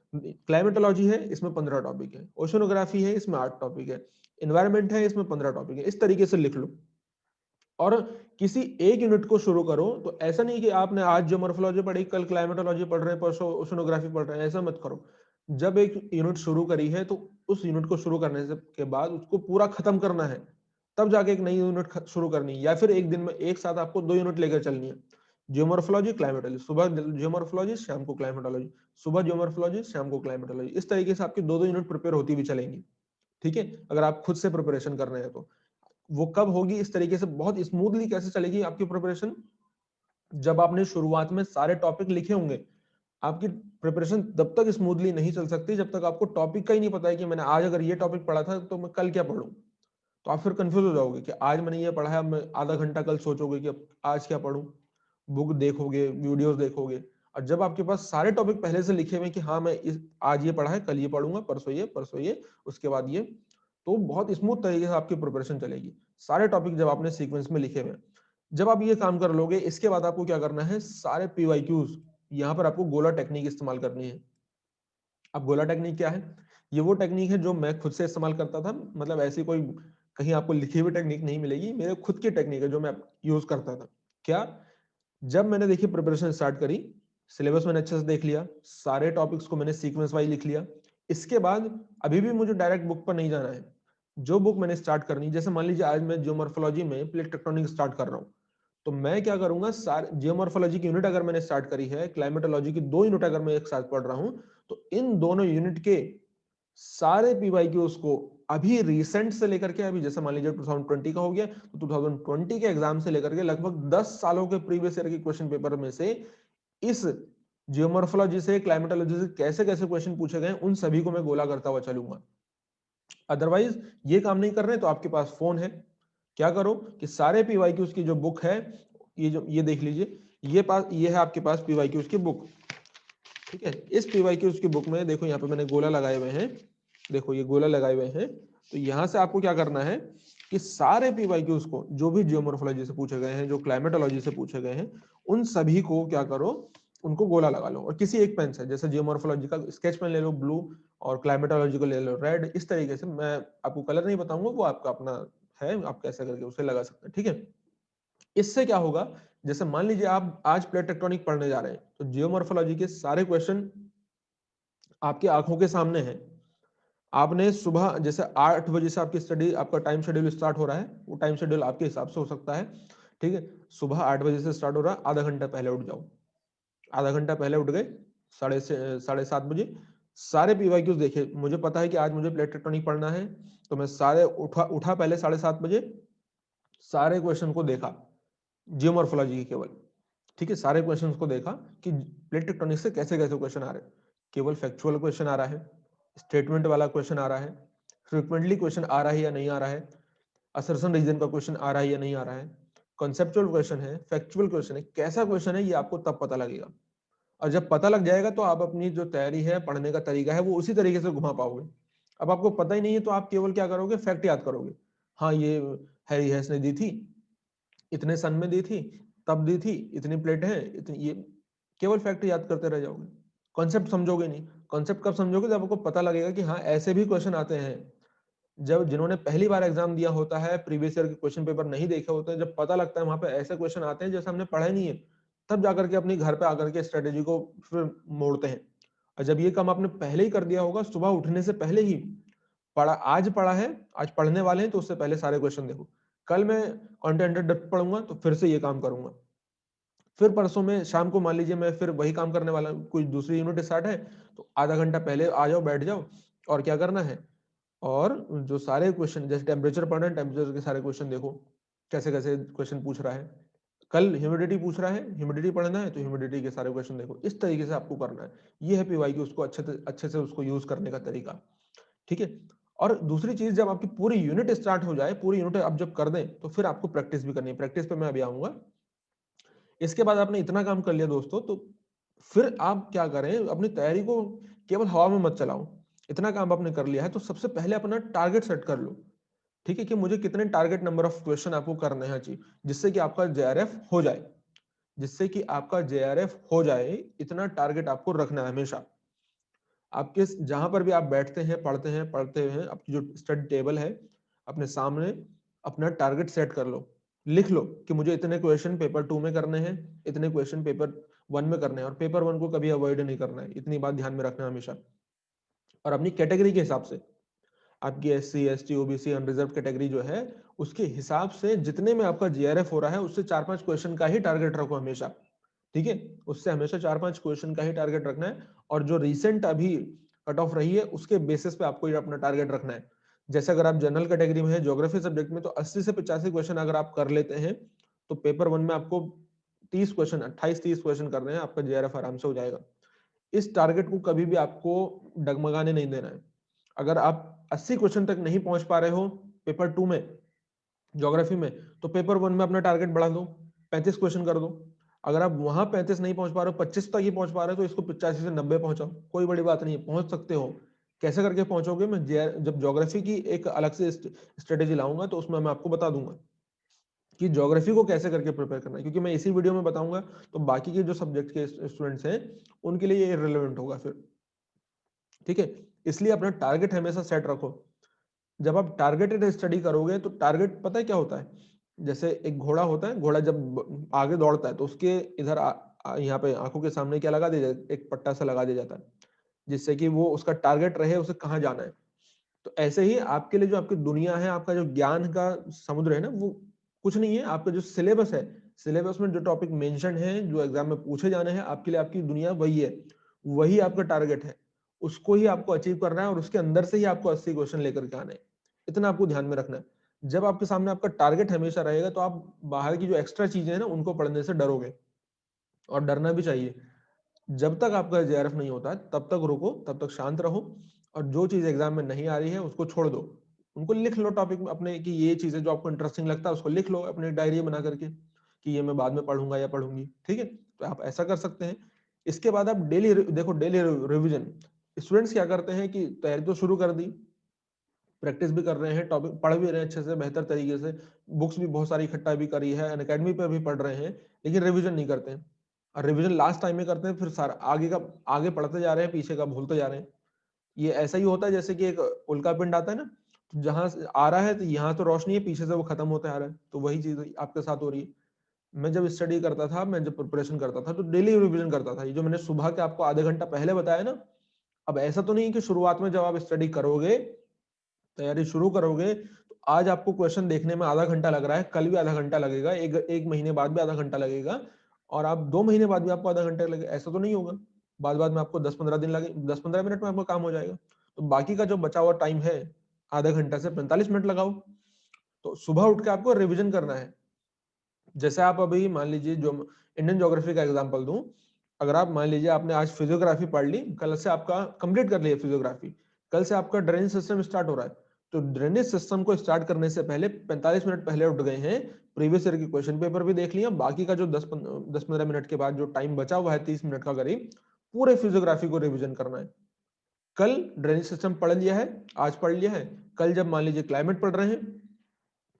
क्लाइमेटोलॉजी है, इसमें 15 टॉपिक है। ओशनोग्राफी है, इसमें 8 टॉपिक है। इन्वायरमेंट है, इसमें 15 टॉपिक है। इस तरीके से लिख लो और किसी एक यूनिट को शुरू करो। तो ऐसा नहीं कि आपने आज जो मॉर्फोलॉजी पढ़ी, कल क्लाइमेटोलॉजी पढ़ रहे हैं, परसों ओशनोग्राफी पढ़ रहे हैं, ऐसा मत करो। जब एक यूनिट शुरू करी है तो उस यूनिट को शुरू करने से के बाद उसको पूरा खत्म करना है, तब जाके एक नई यूनिट शुरू करनी है। या फिर एक दिन में एक साथ आपको 2 यूनिट लेकर चलनी है, जियोमॉर्फोलॉजी क्लाइमेटोलॉजी, सुबह जियोमॉर्फोलॉजी शाम को क्लाइमेटोलॉजी, सुबह जियोमॉर्फोलॉजी शाम को क्लाइमेटोलॉजी। इस तरीके से आपकी 2-2 यूनिट प्रिपेयर होती हुई चलेंगी। ठीक है, अगर आप खुद से प्रिपरेशन कर रहे हैं तो वो कब होगी इस तरीके से, बहुत स्मूथली कैसे चलेगी आपकी प्रिपरेशन, जब आपने शुरुआत में सारे टॉपिक लिखे होंगे। आपकी प्रिपरेशन तब तक स्मूथली नहीं चल सकती जब तक आपको टॉपिक का ही नहीं पता है कि मैंने आज अगर ये टॉपिक पढ़ा था तो मैं कल क्या पढ़ूं। तो आप फिर कंफ्यूज हो जाओगे कि आज मैंने ये पढ़ा है, अब मैं आधा घंटा कल सोचोगे कि अब आज क्या पढूं। बुक देखोगे, वीडियोस देखोगे, और जब आपके पास सारे टॉपिक पहले से लिखे हुए हैं कि हाँ मैं आज ये पढ़ा है, कल ये पढ़ूंगा, परसों ये, उसके बाद ये, तो बहुत स्मूथ तरीके से आपकी प्रिपरेशन चलेगी। सारे टॉपिक जब आपने सीक्वेंस में लिखे हुए हैं। जब आप ये काम कर लोगे, इसके बाद आपको क्या करना है, सारे पीवाईक्यूज, यहाँ पर आपको गोला टेक्निक इस्तेमाल करनी है। अब गोला टेक्निक क्या है? ये वो टेक्निक है जो मैं खुद से इस्तेमाल करता था, मतलब ऐसी कोई कहीं आपको लिखी हुई टेक्निक नहीं मिलेगी, मेरे खुद की टेक्निक है जो मैं यूज करता था। क्या? जब मैंने देखिए प्रिपरेशन स्टार्ट करी, सिलेबस मैंने अच्छे से देख लिया, सारे टॉपिक्स को मैंने सीक्वेंस वाइज लिख लिया। इसके बाद अभी भी मुझे डायरेक्ट बुक पर नहीं जाना है, जो बुक मैंने स्टार्ट करनी, जैसे मान लीजिए आज मैं जियोमॉर्फोलॉजी में प्लेट टेक्टोनिक स्टार्ट कर रहा हूँ, तो मैं क्या करूंगा, सारे जियोमॉर्फोलॉजी की यूनिट अगर मैंने स्टार्ट करी है, क्लाइमेटोलॉजी की 2 यूनिट अगर मैं एक साथ पढ़ रहा हूं, तो इन दोनों यूनिट के सारे पीवाईक्यूज को अभी रिसेंट से लेकर के, अभी जैसे मान लीजिए 2020 का हो गया, तो 2020 के एग्जाम से लेकर के लगभग 10 सालों के प्रीवियस ईयर के क्वेश्चन पेपर में से इस जियोमॉर्फोलॉजी से, क्लाइमेटोलॉजी से कैसे कैसे क्वेश्चन पूछे गए, उन सभी को मैं गोला करता हुआ चलूंगा। अदरवाइज ये काम नहीं कर रहे तो आपके पास फोन है, क्या करो कि सारे पीवाईक्यूज की जो बुक है, ये देख लीजिए, ये है आपके पास पीवाईक्यूज की बुक, ठीक है। इस पीवाईक्यूज की बुक में देखो यहाँ पे मैंने गोला लगाए हुए हैं, देखो ये गोला लगाए हुए हैं। तो यहां से आपको क्या करना है कि सारे पीवाईक्यूज को, जो भी जियोमॉर्फोलॉजी से पूछे गए हैं, जो क्लाइमेटोलॉजी से पूछे गए हैं, उन सभी को क्या करो, उनको गोला लगा लो, और किसी एक पेन से, जैसे जियोमॉर्फोलॉजी का स्केच पेन ले लो ब्लू, और क्लाइमेटोलॉजी को ले लो रेड। इस तरीके से, मैं आपको कलर नहीं बताऊंगा, वो आपका अपना है, आप कैसे करके उसे लगा सकते हैं, ठीक है। इससे क्या होगा, जैसे मान लीजिए आप आज प्लेट टेक्टोनिक पढ़ने जा रहे हैं, तो जियोमॉर्फोलॉजी के सारे क्वेश्चन आपकी आंखों के सामने हैं। आपने सुबह जैसे 8 बजे से आपकी स्टडी, आपका टाइम शेड्यूल स्टार्ट हो रहा है, वो टाइम शेड्यूल आपके हिसाब से हो सकता है, ठीक है। सुबह 8 बजे से स्टार्ट हो रहा है, आधा घंटा पहले उठ जाओ, आधा घंटा पहले उठ गए, 7:30 बजे सारे पीवाईक्यूज देखे। मुझे पता है कि आज मुझे प्लेट टेक्टोनिक पढ़ना है, तो मैं सारे उठा पहले 7:30 बजे, सारे क्वेश्चन को देखा जियोमॉर्फोलॉजी की केवल, ठीक है, सारे क्वेश्चंस को देखा कि प्लेट टेक्टोनिक से कैसे कैसे क्वेश्चन आ रहे हैं। केवल फैक्चुअल क्वेश्चन आ रहा है, स्टेटमेंट वाला क्वेश्चन आ रहा है, फ्रीक्वेंटली क्वेश्चन आ रहा है या नहीं आ रहा है, असर्शन रीजन का क्वेश्चन आ रहा है या नहीं आ रहा है, कॉन्सेप्चुअल क्वेश्चन है, फैक्चुअल क्वेश्चन है, कैसा क्वेश्चन है, ये आपको तब पता लगेगा। और जब पता लग जाएगा तो आप अपनी जो तैयारी है, पढ़ने का तरीका है, वो उसी तरीके से घुमा पाओगे। अब आपको पता ही नहीं है तो आप केवल क्या करोगे, फैक्ट याद करोगे। हाँ, ये हैरी हेस ने दी थी, इतने सन में दी थी, तब दी थी, इतनी प्लेट है, इतनी, ये केवल फैक्ट याद करते रह जाओगे, कॉन्सेप्ट समझोगे नहीं। कॉन्सेप्ट कब समझोगे, जब आपको पता लगेगा कि हाँ ऐसे भी क्वेश्चन आते हैं। जब जिन्होंने पहली बार एग्जाम दिया होता है, प्रीवियस ईयर के क्वेश्चन पेपर नहीं देखे होते हैं, जब पता लगता है वहां पे ऐसे क्वेश्चन आते हैं जैसे हमने पढ़ा ही नहीं है, तब जाकर के अपनी घर पे आकर के स्ट्रेटेजी को फिर मोड़ते हैं। और जब ये काम आपने पहले ही कर दिया होगा, सुबह उठने से पहले ही पढ़ा है, आज पढ़ने वाले हैं, तो उससे पहले सारे क्वेश्चन देखो। कल मैं कंटेंट डेप्थ पढ़ूंगा तो फिर से ये काम करूंगा, फिर परसों में शाम को मान लीजिए मैं फिर वही काम करने वाला हूं, कोई दूसरी यूनिट स्टार्ट है, तो आधा घंटा पहले आ जाओ, बैठ जाओ, और क्या करना है, और जो सारे क्वेश्चन, जैसे टेम्परेचर पढ़ना है, टेम्परेचर के सारे क्वेश्चन देखो, कैसे कैसे क्वेश्चन पूछ रहा है। कल ह्यूमिडिटी पूछ रहा है, ह्यूमिडिटी पढ़ना है, तो ह्यूमिडिटी के सारे क्वेश्चन देखो। इस तरीके से आपको करना है। ये है पीवाई की उसको अच्छे से उसको यूज करने का तरीका, ठीक है। और दूसरी चीज, जब आपकी पूरी यूनिट स्टार्ट हो जाए, पूरी यूनिट आप जब कर दें, तो फिर आपको प्रैक्टिस भी करनी है। प्रैक्टिस पे मैं अभी आऊंगा। इसके बाद आपने इतना काम कर लिया दोस्तों, तो फिर आप क्या करें, अपनी तैयारी को केवल हवा में मत चलाओ। इतना काम आपने कर लिया है, तो सबसे पहले अपना टारगेट सेट कर लो, ठीक है, कि मुझे कितने टारगेट नंबर ऑफ क्वेश्चन आपको करने हैं चाहिए, जिससे कि आपका जेआरएफ हो जाए, जिससे कि आपका जेआरएफ हो जाए, इतना टारगेट आपको रखना है हमेशा। आपके जहां पर भी आप बैठते हैं, पढ़ते हैं, आपकी जो स्टडी टेबल है अपने सामने, अपना टारगेट सेट कर लो, लिख लो कि मुझे इतने क्वेश्चन पेपर 2 में करने हैं, इतने क्वेश्चन पेपर 1 में करने हैं, और पेपर 1 को कभी अवॉइड नहीं करना है, इतनी बात ध्यान में रखना है हमेशा। और अपनी कैटेगरी के हिसाब से, आपकी SC ST OBC unreserve category जो है, उसके हिसाब से जितने में आपका जीआरएफ हो रहा है, उससे 4-5 क्वेश्चन का ही टारगेट रखो हमेशा, ठीक है। उससे हमेशा 4-5 क्वेश्चन का ही टारगेट रखना है, और जो रिसेंट अभी कट ऑफ रही है, उसके बेसिस पे आपको ये अपना टारगेट रखना है। जैसे अगर आप जनरल कैटेगरी में है, ज्योग्राफी सब्जेक्ट में, तो 80 से 85 क्वेश्चन अगर आप कर लेते हैं, तो पेपर 1 में आपको 30 क्वेश्चन, 28-30 क्वेश्चन करने हैं, आपका जीआरएफ आराम से हो जाएगा। इस टारगेट को कभी भी आपको डगमगाने नहीं देना है। अगर आप 80 क्वेश्चन तक नहीं पहुंच पा रहे हो पेपर 2 में, ज्योग्राफी में, तो पेपर 1 में अपना टारगेट बढ़ा दो, 35 क्वेश्चन कर दो। अगर आप वहां 35 नहीं पहुंच पा रहे हो, 25 तक ही पहुंच पा रहे हो, तो इसको 85 से 90 पहुंचाओ, कोई बड़ी बात नहीं है, पहुंच सकते हो। कैसे करके पहुंचोगे, मैं जब ज्योग्राफी की एक अलग से स्ट्रेटेजी लाऊंगा, तो उसमें मैं आपको बता दूंगा कि ज्योग्राफी को कैसे करके प्रिपेयर करना है, क्योंकि मैं इसी वीडियो में बताऊंगा, तो बाकी के जो सब्जेक्ट के स्टूडेंट्स हैं, उनके लिए ये रिलेवेंट होगा फिर, ठीक है। इसलिए अपना टारगेट हमेशा सेट रखो। जब आप टारगेटेड स्टडी करोगे, तो टारगेट पता है क्या होता है, जैसे एक घोड़ा होता है, घोड़ा जब आगे दौड़ता है, तो उसके इधर यहाँ पे आंखों के सामने क्या लगा दिया जाता है, एक पट्टा सा लगा दिया जाता है, जिससे कि वो उसका टारगेट रहे, उसे कहाँ जाना है। तो ऐसे ही आपके लिए जो आपकी दुनिया है, आपका जो ज्ञान का समुद्र है ना, वो कुछ नहीं है। आपका जो सिलेबस है, सिलेबस में जो टॉपिक मेंशन है, जो एग्जाम में पूछे जाने हैं, आपके लिए आपकी दुनिया वही है, वही आपका टारगेट है, उसको ही आपको अचीव करना है और उसके अंदर से ही आपको 80 क्वेश्चन लेकर के आने हैं। इतना आपको ध्यान में रखना है। जब आपके सामने आपका टारगेट हमेशा रहेगा तो आप बाहर की जो एक्स्ट्रा चीजें हैं ना, उनको पढ़ने से डरोगे, और डरना भी चाहिए। जब तक आपका जेआरएफ नहीं होता तब तक रुको, तब तक शांत रहो, और जो चीज एग्जाम में नहीं आ रही है उसको छोड़ दो। उनको लिख लो टॉपिक में अपने, कि ये चीजें जो आपको इंटरेस्टिंग लगता है उसको लिख लो अपने डायरी बना करके, कि ये मैं बाद में पढ़ूंगा या पढ़ूंगी। ठीक है, तो आप ऐसा कर सकते हैं। इसके बाद आप डेली देखो, डेली रिविजन। स्टूडेंट्स क्या करते हैं कि तैयारी तो शुरू कर दी, प्रैक्टिस भी कर रहे हैं, टॉपिक पढ़ भी रहे हैं अच्छे से, बेहतर तरीके से, बुक्स भी बहुत सारी इकट्ठा भी करी है, अनअकैडमी पे भी पढ़ रहे हैं, लेकिन रिवीजन नहीं करते हैं। और रिवीजन लास्ट टाइम में करते हैं, फिर सारा आगे का आगे पढ़ते जा रहे हैं, पीछे का भूलते जा रहे हैं। ये ऐसा ही होता है जैसे कि एक उल्का पिंड आता है ना, तो जहां से आ रहा है तो यहाँ तो रोशनी है, पीछे से वो खत्म होता आ रहा है। तो वही चीज आपके साथ हो रही है। मैं जब स्टडी करता था, मैं जब प्रिपरेशन करता था, तो डेली रिवीजन करता था। ये जो मैंने सुबह के आपको आधे घंटा पहले बताया ना, अब ऐसा तो नहीं कि शुरुआत में जब आप स्टडी करोगे, तैयारी शुरू करोगे, तो आज आपको क्वेश्चन देखने में आधा घंटा लग रहा है, कल भी आधा घंटा लगेगा, एक महीने बाद भी आधा घंटा लगेगा, और आप 2 महीने बाद भी आपको आधा घंटा लगेगा, ऐसा तो नहीं होगा। बाद बाद में आपको 10-15 दिन लगे, 10-15 मिनट में आपका काम हो जाएगा। तो बाकी का जो बचा हुआ टाइम है, आधा घंटा से 45 मिनट लगाओ। तो सुबह उठ के आपको रिविजन करना है। जैसे आप अभी मान लीजिए, जो इंडियन ज्योग्राफी का एग्जांपल दूं, अगर आप मान लीजिए आपने आज फिजियोग्राफी पढ़ ली, कल से आपका कंप्लीट कर लिया फिजियोग्राफी, कल से आपका ड्रेनेज सिस्टम स्टार्ट हो रहा है, तो ड्रेनेज सिस्टम को स्टार्ट करने से पहले 45 मिनट पहले उठ गए हैं, प्रीवियस ईयर की क्वेश्चन पेपर भी देख लिया, बाकी का जो 10-15 मिनट के बाद जो टाइम बचा हुआ है 30 मिनट का करीब, पूरे फिजियोग्राफी को रिविजन करना है। कल ड्रेनेज सिस्टम पढ़ लिया है, आज पढ़ लिया है, कल जब मान लीजिए क्लाइमेट पढ़ रहे हैं,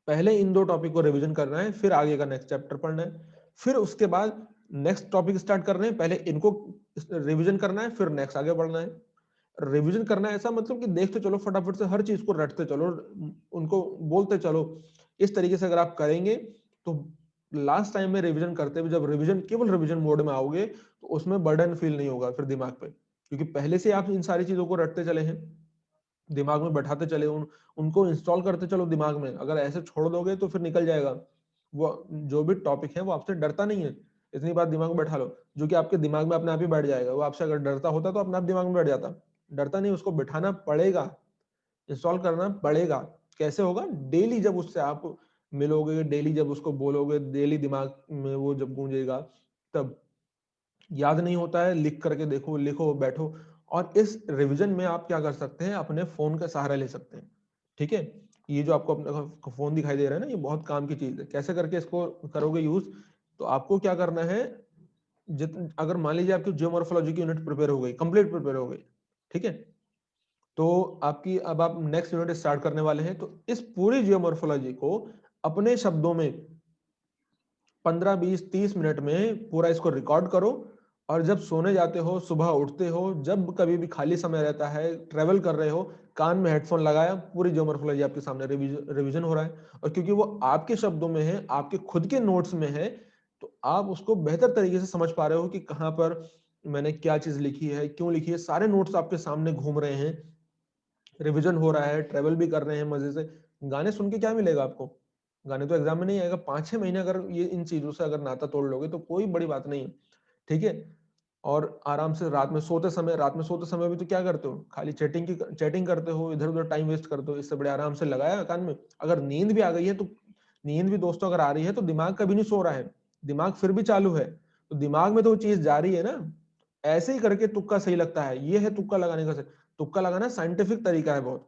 पहले इन 2 टॉपिक को रिवीजन करना है, फिर आगे का नेक्स्ट चैप्टर पढ़ना है, फिर उसके बाद नेक्स्ट टॉपिक स्टार्ट कर रहे हैं, पहले इनको रिवीजन करना है, फिर नेक्स्ट आगे बढ़ना है। रिवीजन करना है ऐसा मतलब कि देखते चलो, फटाफट से हर चीज को रटते चलो, उनको बोलते चलो। इस तरीके से अगर आप करेंगे तो लास्ट टाइम में रिवीजन करते हुए, जब रिवीजन केवल रिवीजन मोड में आओगे, तो उसमें बर्डन फील नहीं होगा फिर दिमाग पे, क्योंकि पहले से आप इन सारी चीजों को रटते चले हैं, दिमाग में बैठाते चले, उनको इंस्टॉल करते चलो दिमाग में। अगर ऐसे छोड़ दोगे तो फिर निकल जाएगा वो, जो भी टॉपिक है वो आपसे डरता नहीं है। इतनी बात दिमाग में बैठा लो, जो कि आपके दिमाग में अपने आप ही बैठ जाएगा। वो आपसे अगर डरता होता तो अपने आप दिमाग में बैठ जाता, डरता नहीं, उसको बिठाना पड़ेगा, इंस्टॉल करना पड़ेगा। कैसे होगा? डेली जब उससे आप मिलोगे, डेली जब उसको बोलोगे, डेली दिमाग में वो जब गूंजेगा, तब। याद नहीं होता है, लिख करके देखो, लिखो, बैठो। और इस रिवीजन में आप क्या कर सकते हैं, अपने फोन का सहारा ले सकते हैं। ठीक है, ये जो आपको अपना फोन दिखाई दे रहा है ना, ये बहुत काम की चीज है। कैसे करके इसको करोगे यूज? तो आपको क्या करना है, अगर मान लीजिए आपकी जियोमॉर्फोलॉजी की यूनिट प्रिपेयर हो गई, कंप्लीट प्रिपेयर हो गई, ठीक है, तो आपकी अब आप नेक्स्ट यूनिट स्टार्ट करने वाले हैं, तो इस पूरी जियोमॉर्फोलॉजी को अपने शब्दों में 15-20-30 मिनट में पूरा इसको रिकॉर्ड करो। और जब सोने जाते हो, सुबह उठते हो, जब कभी भी खाली समय रहता है, ट्रेवल कर रहे हो, कान में हेडफोन लगाया, पूरी ज्योमॉर्फोलॉजी आपके सामने रिवीजन हो रहा है। और क्योंकि वो आपके शब्दों में है, आपके खुद के नोट्स में है, तो आप उसको बेहतर तरीके से समझ पा रहे हो कि कहाँ पर मैंने क्या चीज लिखी है, क्यों लिखी है। सारे नोट्स आपके सामने घूम रहे हैं, रिवीजन हो रहा है, ट्रेवल भी कर रहे हैं मजे से। गाने सुन के क्या मिलेगा आपको? गाने तो एग्जाम में नहीं आएगा। 5-6 महीने अगर ये इन चीजों से अगर नाता तोड़ लोगे तो कोई बड़ी बात नहीं है। ठीक है, और आराम से रात में सोते समय भी तो क्या करते हो, खाली चैटिंग करते हो, इधर उधर टाइम वेस्ट करते हो। इससे बड़े आराम से लगाया कान में, अगर नींद भी आ गई है तो, नींद भी दोस्तों अगर आ रही है तो दिमाग कभी नहीं सो रहा है, दिमाग फिर भी चालू है, तो दिमाग में तो वो चीज जारी है ना। ऐसे ही करके तुक्का सही लगता है, ये है तुक्का लगाने का। तुक्का लगाना साइंटिफिक तरीका है बहुत।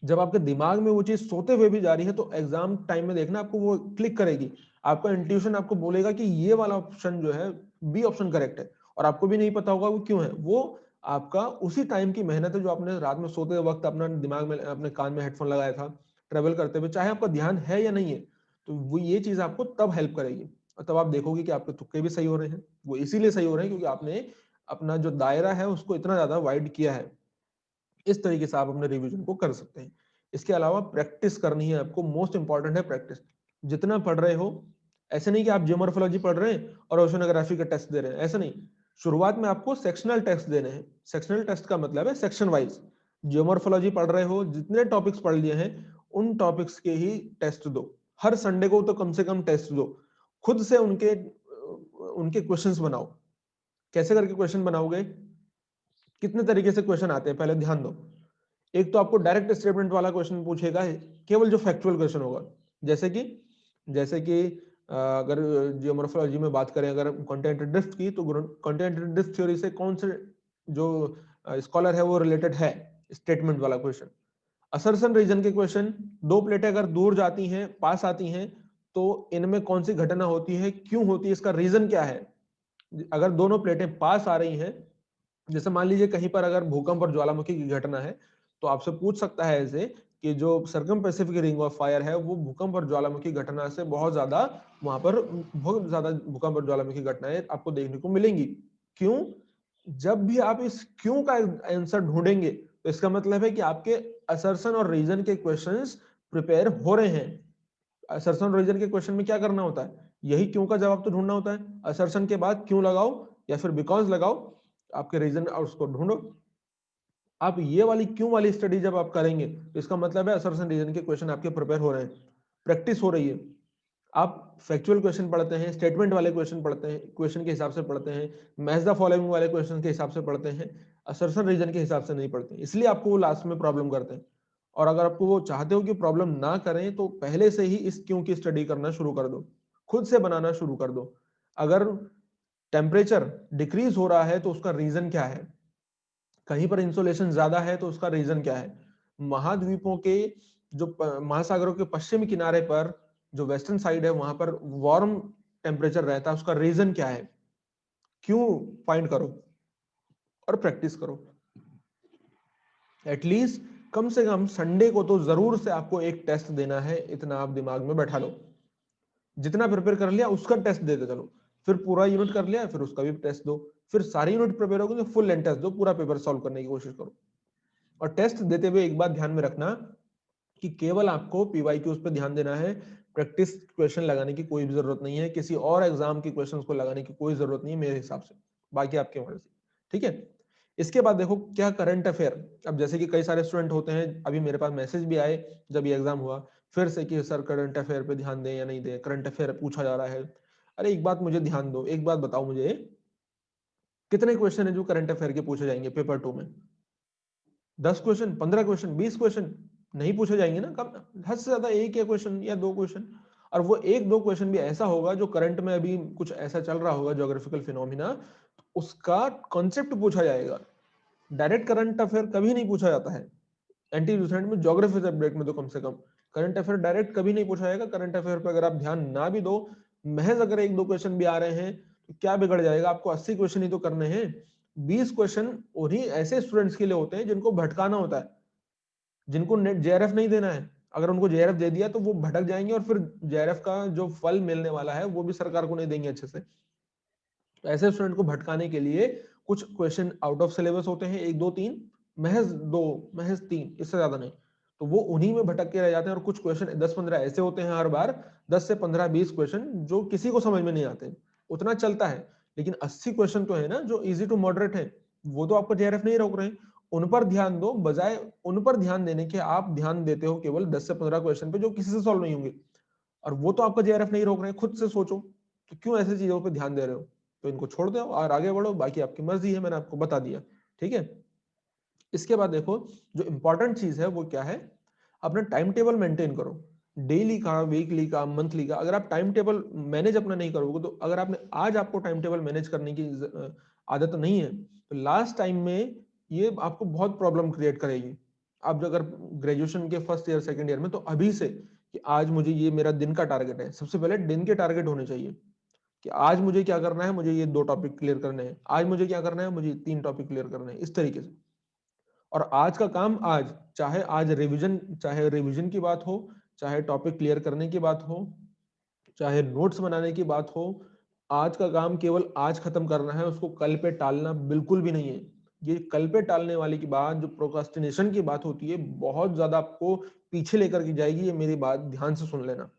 जब आपके दिमाग में वो चीज सोते हुए भी जा रही है, तो एग्जाम टाइम में देखना आपको वो क्लिक करेगी। आपका इंट्यूशन आपको बोलेगा कि ये वाला ऑप्शन जो है, बी ऑप्शन करेक्ट है, और आपको भी नहीं पता होगा वो क्यों है। वो आपका उसी टाइम की मेहनत है, जो आपने रात में सोते वक्त अपना दिमाग में, अपने कान में हेडफोन लगाया था, ट्रेवल करते हुए, चाहे आपका ध्यान है या नहीं है, तो वो ये चीज आपको तब हेल्प करेगी। और तब आप देखोगे कि आपके तुक्के भी सही हो रहे हैं। वो इसीलिए सही हो रहे हैं क्योंकि आपने अपना जो दायरा है उसको इतना ज्यादा वाइड किया है। इस तरीके से आप अपने रिवीजन को कर सकते हैं। इसके अलावा प्रैक्टिस करनी है आपको, मोस्ट इंपॉर्टेंट है प्रैक्टिस। जितना पढ़ रहे हो, ऐसे नहीं कि आप जियोमॉर्फोलॉजी पढ़ रहे हैं और ओशनोग्राफी का टेस्ट दे रहे हैं, ऐसा नहीं। शुरुआत में आपको सेक्शनल टेस्ट देने हैं। सेक्शनल टेस्ट का मतलब है सेक्शन वाइज, जियोमॉर्फोलॉजी पढ़ रहे हो, जितने टॉपिक्स पढ़ लिए हैं उन टॉपिक्स के ही टेस्ट दो। हर संडे को तो कम से कम टेस्ट दो। खुद से उनके उनके क्वेश्चंस बनाओ। कैसे करके क्वेश्चन बनाओगे? कितने तरीके से क्वेश्चन आते हैं पहले ध्यान दो। एक तो आपको डायरेक्ट स्टेटमेंट वाला क्वेश्चन पूछेगा, केवल जो फैक्चुअल क्वेश्चन होगा। जैसे कि अगर जियोमॉर्फोलॉजी में बात करें, अगर कॉन्टिनेंटल ड्रिफ्ट की, तो कॉन्टिनेंटल ड्रिफ्ट थ्योरी से कौन से जो स्कॉलर है वो रिलेटेड है, स्टेटमेंट वाला क्वेश्चन। असर्शन रीजन के क्वेश्चन, दो प्लेटें अगर दूर जाती हैं पास आती हैं तो इनमें कौन सी घटना होती है, क्यों होती है, इसका रीजन क्या है। अगर दोनों प्लेटें पास आ रही हैं, जैसे मान लीजिए कहीं पर अगर भूकंप और ज्वालामुखी की घटना है, तो आपसे पूछ सकता है ऐसे कि जो circum Pacific ring of fire है वो भूकंप और ज्वालामुखी घटना से बहुत ज्यादा, वहां पर बहुत ज्यादा भूकंप और ज्वालामुखी घटनाएं आपको देखने को मिलेंगी। क्यों? जब भी आप इस क्यों का आंसर ढूंढेंगे तो इसका मतलब है कि आपके असर्शन और रीजन के क्वेश्चंस प्रिपेयर हो रहे हैं। असर्शन और रीजन के क्वेश्चन में क्या करना होता है? यही क्यों का जवाब तो ढूंढना होता है। असर्शन के बाद क्यों लगाओ या फिर बिकॉज लगाओ, आपके रीजन और उसको ढूंढो। आप ये वाली क्यों वाली स्टडी जब आप करेंगे तो इसका मतलब है असर्शन रीजन के क्वेश्चन आपके प्रिपेयर हो रहे हैं, प्रैक्टिस हो रही है। आप फैक्चुअल क्वेश्चन पढ़ते हैं, स्टेटमेंट वाले क्वेश्चन पढ़ते हैं, क्वेश्चन के हिसाब से पढ़ते हैं, मैच द फॉलोइंग वाले क्वेश्चन के हिसाब से पढ़ते हैं, असर्शन रीजन के हिसाब से नहीं पढ़ते, इसलिए आपको वो लास्ट में प्रॉब्लम करते हैं। और अगर आपको वो चाहते हो कि प्रॉब्लम ना करें तो पहले से ही इस क्यों की स्टडी करना शुरू कर दो, खुद से बनाना शुरू कर दो। अगर टेम्परेचर डिक्रीज हो रहा है तो उसका रीजन क्या है, कहीं पर इंसोलेशन ज्यादा है तो उसका रीजन क्या है, महाद्वीपों के जो महासागरों के पश्चिमी किनारे पर जो वेस्टर्न साइड है वहां पर वार्म टेम्परेचर रहता है, उसका रीजन क्या है, क्यों फाइंड करो और प्रैक्टिस करो। एटलीस्ट कम से कम संडे को तो जरूर से आपको एक टेस्ट देना है, इतना आप दिमाग में बैठा लो। जितना प्रिपेयर कर लिया उसका टेस्ट देते चलो, फिर पूरा यूनिट कर लिया फिर उसका भी टेस्ट दो, फिर सारी यूनिट प्रिपेयर होगी तो फुल लेंथ टेस्ट दो, पूरा पेपर सॉल्व करने की कोशिश करो। और टेस्ट देते हुए एक बात ध्यान में रखना कि केवल आपको पीवाईक्यूज पे ध्यान देना है, प्रैक्टिस क्वेश्चन लगाने की कोई भी जरूरत नहीं है, किसी और एग्जाम के क्वेश्चंस को लगाने की कोई जरूरत नहीं है मेरे हिसाब से, बाकी आपके मर्जी। ठीक है, इसके बाद देखो क्या करंट अफेयर। अब जैसे कि कई सारे स्टूडेंट होते हैं, अभी मेरे पास मैसेज भी आए जब ये एग्जाम हुआ फिर से कि सर करंट अफेयर पे ध्यान दें या नहीं दें, करंट अफेयर पूछा जा रहा है। अरे एक बात मुझे ध्यान दो, एक बात बताओ मुझे, कितने क्वेश्चन है जो करंट अफेयर के पूछे जाएंगे पेपर 2 में? 10 क्वेश्चन, 15 क्वेश्चन, 20 क्वेश्चन? नहीं पूछे जाएंगे ना, कम हद से ज्यादा एक या क्वेश्चन या दो क्वेश्चन। और वो एक दो क्वेश्चन भी ऐसा होगा जो करंट में अभी कुछ ऐसा चल रहा होगा ज्योग्राफिकल फिनोमिना, उसका कॉन्सेप्ट पूछा जाएगा। डायरेक्ट करंट अफेयर कभी नहीं पूछा जाता है एंटी रिसेंट में, ज्योग्राफी सब्जेक्ट में तो कम से कम करंट अफेयर डायरेक्ट कभी नहीं पूछा जाएगा। करंट अफेयर पर अगर आप ध्यान ना भी दो, महज अगर एक दो क्वेश्चन भी आ रहे हैं तो क्या बिगड़ जाएगा, आपको 80 क्वेश्चन ही तो करने हैं। 20 क्वेश्चन उन्हीं ऐसे स्टूडेंट्स के लिए होते हैं जिनको भटकाना होता है, जिनको नेट जेआरएफ नहीं देना है। अगर उनको जेआरएफ दे दिया तो वो भटक जाएंगे और फिर जेआरएफ का जो फल मिलने वाला है वो भी सरकार को नहीं देंगे अच्छे से। तो ऐसे स्टूडेंट को भटकाने के लिए कुछ क्वेश्चन आउट ऑफ सिलेबस होते हैं, एक दो तीन, महज दो, महज तीन, इससे ज्यादा नहीं। तो वो उन्हीं में भटक के रह जाते हैं। और कुछ क्वेश्चन 10-15 ऐसे होते हैं हर बार, 10 से 15-20 क्वेश्चन जो किसी को समझ में नहीं आते, उतना चलता है। लेकिन 80 क्वेश्चन तो है ना जो इजी टू मॉडरेट है, वो तो आपको जेआरएफ नहीं रोक रहे हैं। उन पर ध्यान दो, बजाय उन पर ध्यान देने के आप ध्यान देते हो केवल 10 से 15 क्वेश्चन पे जो किसी से सॉल्व नहीं होंगे, और वो तो आपका जेआरएफ नहीं रोक रहे हैं। खुद से सोचो तो क्यों ऐसी चीजों पे ध्यान दे रहे हो। तो इनको छोड़ दो और आगे बढ़ो, बाकी आपकी मर्जी है, मैंने आपको बता दिया। ठीक है, इसके बाद देखो जो इंपॉर्टेंट चीज है वो क्या है, अपना टाइम टेबल मेंटेन करो, डेली का, वीकली का, मंथली का। अगर आप टाइम टेबल मैनेज अपना नहीं करोगे, तो अगर आपने आज आपको टाइम टेबल मैनेज करने की आदत नहीं है तो लास्ट टाइम में ये आपको बहुत प्रॉब्लम क्रिएट करेगी। आप अगर ग्रेजुएशन के फर्स्ट ईयर सेकंड ईयर में, तो अभी से कि आज मुझे ये मेरा दिन का टारगेट है, सबसे पहले दिन के टारगेट होने चाहिए कि आज मुझे क्या करना है, मुझे ये 2 टॉपिक क्लियर करने हैं, आज मुझे क्या करना है, मुझे 3 टॉपिक क्लियर करने हैं, इस तरीके से। और आज का काम आज, चाहे आज रिवीजन, चाहे रिवीजन की बात हो, चाहे टॉपिक क्लियर करने की बात हो, चाहे नोट्स बनाने की बात हो, आज का काम केवल आज खत्म करना है, उसको कल पे टालना बिल्कुल भी नहीं है। ये कल पे टालने वाली की बात, जो प्रोक्रास्टिनेशन की बात होती है, बहुत ज्यादा आपको पीछे लेकर के जाएगी। ये मेरी बात ध्यान से सुन लेना,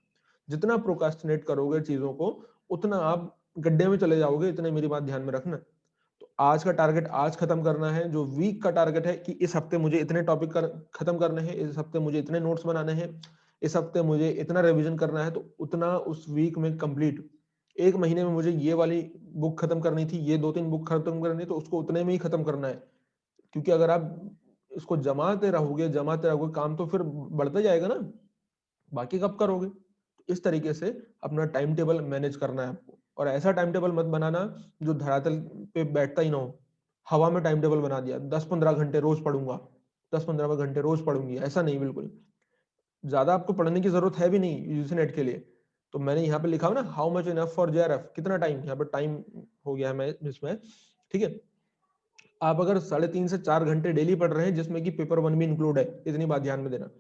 जितना प्रोक्रास्टिनेट करोगे चीजों को उतना आप गड्ढे में चले जाओगे, इतने मेरी बात ध्यान में रखना। तो आज का टारगेट आज खत्म करना है, जो वीक का टारगेट है कि इस हफ्ते मुझे इतने टॉपिक खत्म करने हैं, इस हफ्ते मुझे इतने नोट्स बनाने हैं, इस हफ्ते मुझे इतना रिवीजन करना है, तो उतना उस वीक में कंप्लीट। एक महीने में मुझे ये वाली बुक खत्म करनी थी, ये 2-3 बुक खत्म करनी, तो उसको उतने में ही खत्म करना है। क्योंकि अगर आप इसको जमाते रहोगे काम तो फिर बढ़ता जाएगा ना, बाकी कब करोगे। इस तरीके से अपना टाइम टेबल मैनेज करना है आपको, और ऐसा टाइम टेबल मत बनाना जो धरातल पे बैठता ही ना हो। हवा में टाइम टेबल बना दिया, 10-15 घंटे रोज पढ़ूंगा, 10-15 घंटे रोज पढ़ूंगी, ऐसा नहीं। बिल्कुल ज्यादा आपको पढ़ने की जरूरत है भी नहीं यूजीसी नेट के लिए। तो मैंने यहाँ पे लिखा हुआ ना, how much enough for JRF, कितना टाइम, यहाँ पे टाइम हो गया है मैं इसमें, ठीक है। आप अगर 3.5 से 4 घंटे डेली पढ़ रहे हैं, जिसमें कि पेपर 1 भी इंक्लूड है, इतनी बात ध्यान में देना।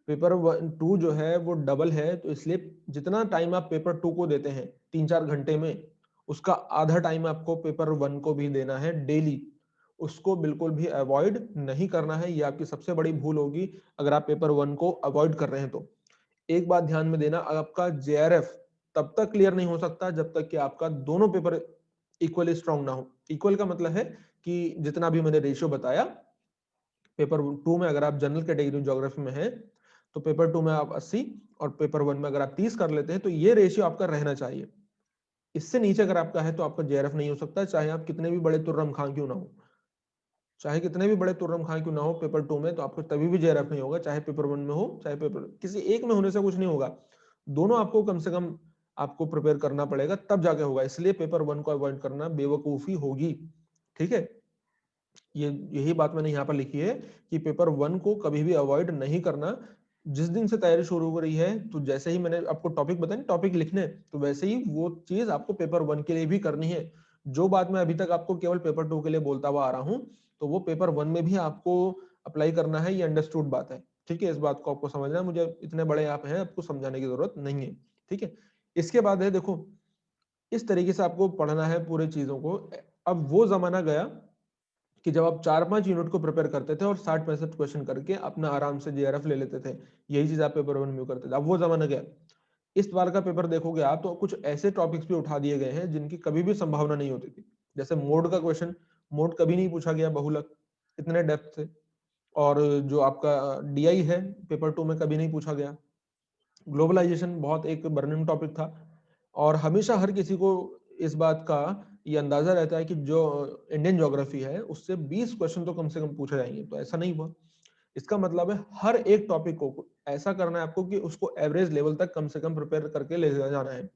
पेपर 2 जो है वो डबल है, तो इसलिए जितना टाइम आप पेपर 2 को देते हैं 3-4 घंटे में, उसका आधा टाइम आपको पेपर 1 को भी देना है डेली। उसको बिल्कुल भी अवॉइड नहीं करना है, ये आपकी सबसे बड़ी भूल होगी अगर आप पेपर 1 को अवॉइड कर रहे हैं तो। एक बात ध्यान में देना, आपका जेआरएफ तब तक क्लियर नहीं हो सकता जब तक कि आपका दोनों पेपर इक्वली स्ट्रांग ना हो। इक्वल का मतलब है कि जितना भी मैंने रेशियो बताया, पेपर 2 में अगर आप जनरल कैटेगरी ज्योग्राफी में है तो पेपर 2 में आप 80 और पेपर 1 में अगर आप 30 कर लेते हैं, तो ये रेशियो आपका रहना चाहिए। इससे नीचे अगर आपका है तो आपका जेआरएफ नहीं हो सकता, चाहे आप कितने भी बड़े तुर्रम खां क्यों ना हो। चाहे कितने भी बड़े तुर्रम खां क्यों ना हो पेपर 2 में, तो आपको तभी भी जेआरएफ नहीं होगा, चाहे पेपर 1 में हो चाहे पेपर किसी एक में होने से कुछ नहीं होगा। दोनों आपको कम से कम आपको प्रिपेयर करना पड़ेगा, तब जाके होगा। इसलिए पेपर 1 को अवॉइड करना बेवकूफी होगी, ठीक है। यही बात मैंने यहाँ पर लिखी है कि पेपर 1 को कभी भी अवॉइड नहीं करना। जिस दिन से तैयारी शुरू हो रही है, तो जैसे ही मैंने आपको टॉपिक बताया टॉपिक लिखने, तो वैसे ही वो चीज आपको पेपर 1 के लिए भी करनी है। जो बात मैं अभी तक आपको केवल पेपर 2 के लिए बोलता हुआ आ रहा हूँ, तो वो पेपर 1 में भी आपको अप्लाई करना है, ये अंडरस्टूड बात है, ठीक है। इस बात को आपको समझना है, मुझे इतने बड़े आप हैं, आपको समझाने की जरूरत नहीं है, ठीक है। इसके बाद है, देखो इस तरीके से आपको पढ़ना है पूरे चीजों को। अब वो जमाना गया कि जब आप 4-5 यूनिट को प्रिपेयर करते थे और 60-65 क्वेश्चन करके अपना आराम से जेआरएफ ले लेते थे, यही चीज आप पेपर 1 में करते थे। अब वो जमाना गया। इस बार का पेपर देखोगे आप, तो कुछ ऐसे टॉपिक्स भी उठा दिए गए हैं जिनकी कभी भी संभावना नहीं होती थी। जैसे मोड का क्वेश्चन, मोड कभी नहीं पूछा गया बहुलक इतने डेप्थ से। और जो आपका डीआई है, पेपर 2 में कभी नहीं पूछा गया। ग्लोबलाइजेशन बहुत एक बर्निंग टॉपिक था, और हमेशा हर किसी को इस बात का ये अंदाजा रहता है कि जो इंडियन ज्योग्राफी है उससे 20 क्वेश्चन तो कम से कम पूछे जाएंगे, तो ऐसा नहीं हुआ। इसका मतलब है हर एक टॉपिक को ऐसा करना है आपको कि उसको एवरेज लेवल तक कम से कम प्रिपेयर करके ले जाना है।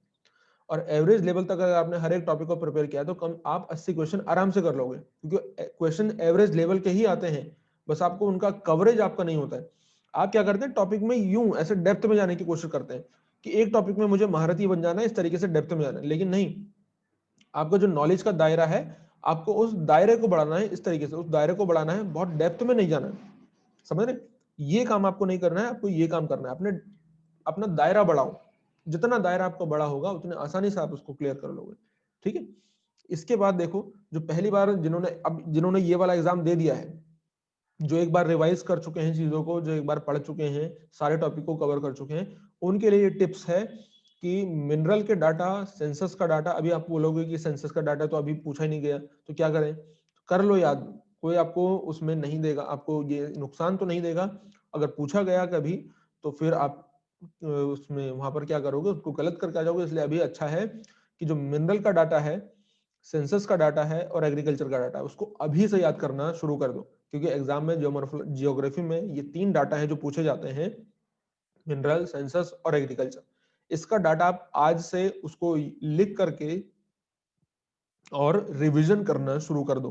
और एवरेज लेवल तक अगर आपने हर एक टॉपिक को प्रिपेयर किया तो कम आप 80 क्वेश्चन आराम से कर लोगे, क्योंकि क्वेश्चन एवरेज लेवल के ही आते हैं, बस आपको उनका कवरेज आपका नहीं होता है। आप क्या करते हैं, टॉपिक में यूं ऐसे डेप्थ में जाने की कोशिश करते हैं कि एक टॉपिक में मुझे महारथी बन जाना है, इस तरीके से डेप्थ में जाना है, लेकिन नहीं। आपका जो नॉलेज का दायरा है, आपको उस दायरे को बढ़ाना है, इस तरीके से उस दायरे को बढ़ाना है, बहुत डेप्थ में नहीं जाना है, समझ रहे। ये काम आपको नहीं करना है, आपको ये काम करना है, अपने अपना दायरा बढ़ाओ। जितना दायरा आपको बड़ा होगा उतने आसानी से आप उसको क्लियर कर लोगे, ठीक है। इसके बाद देखो, जो पहली बार जिन्होंने ये वाला एग्जाम दे दिया है, जो एक बार रिवाइज कर चुके हैं चीजों को, जो एक बार पढ़ चुके हैं, सारे टॉपिक को कवर कर चुके हैं, उनके लिए ये टिप्स है कि मिनरल के डाटा, सेंसस का डाटा, अभी आप बोलोगे कि सेंसस का डाटा तो अभी पूछा ही नहीं गया, तो क्या करें, कर लो याद। कोई आपको उसमें नहीं देगा, आपको ये नुकसान तो नहीं देगा। अगर पूछा गया कभी, तो फिर आप उसमें वहां पर क्या करोगे, उसको गलत करके आ जाओगे। इसलिए अभी अच्छा है कि जो मिनरल का डाटा है, सेंसस का डाटा है और एग्रीकल्चर का डाटा है, उसको अभी से याद करना शुरू कर दो। क्योंकि एग्जाम में जियोग्राफी में ये 3 डाटा है जो पूछे जाते हैं, मिनरल, सेंसस और एग्रीकल्चर। इसका डाटा आप आज से उसको लिख करके और रिवीजन करना शुरू कर दो।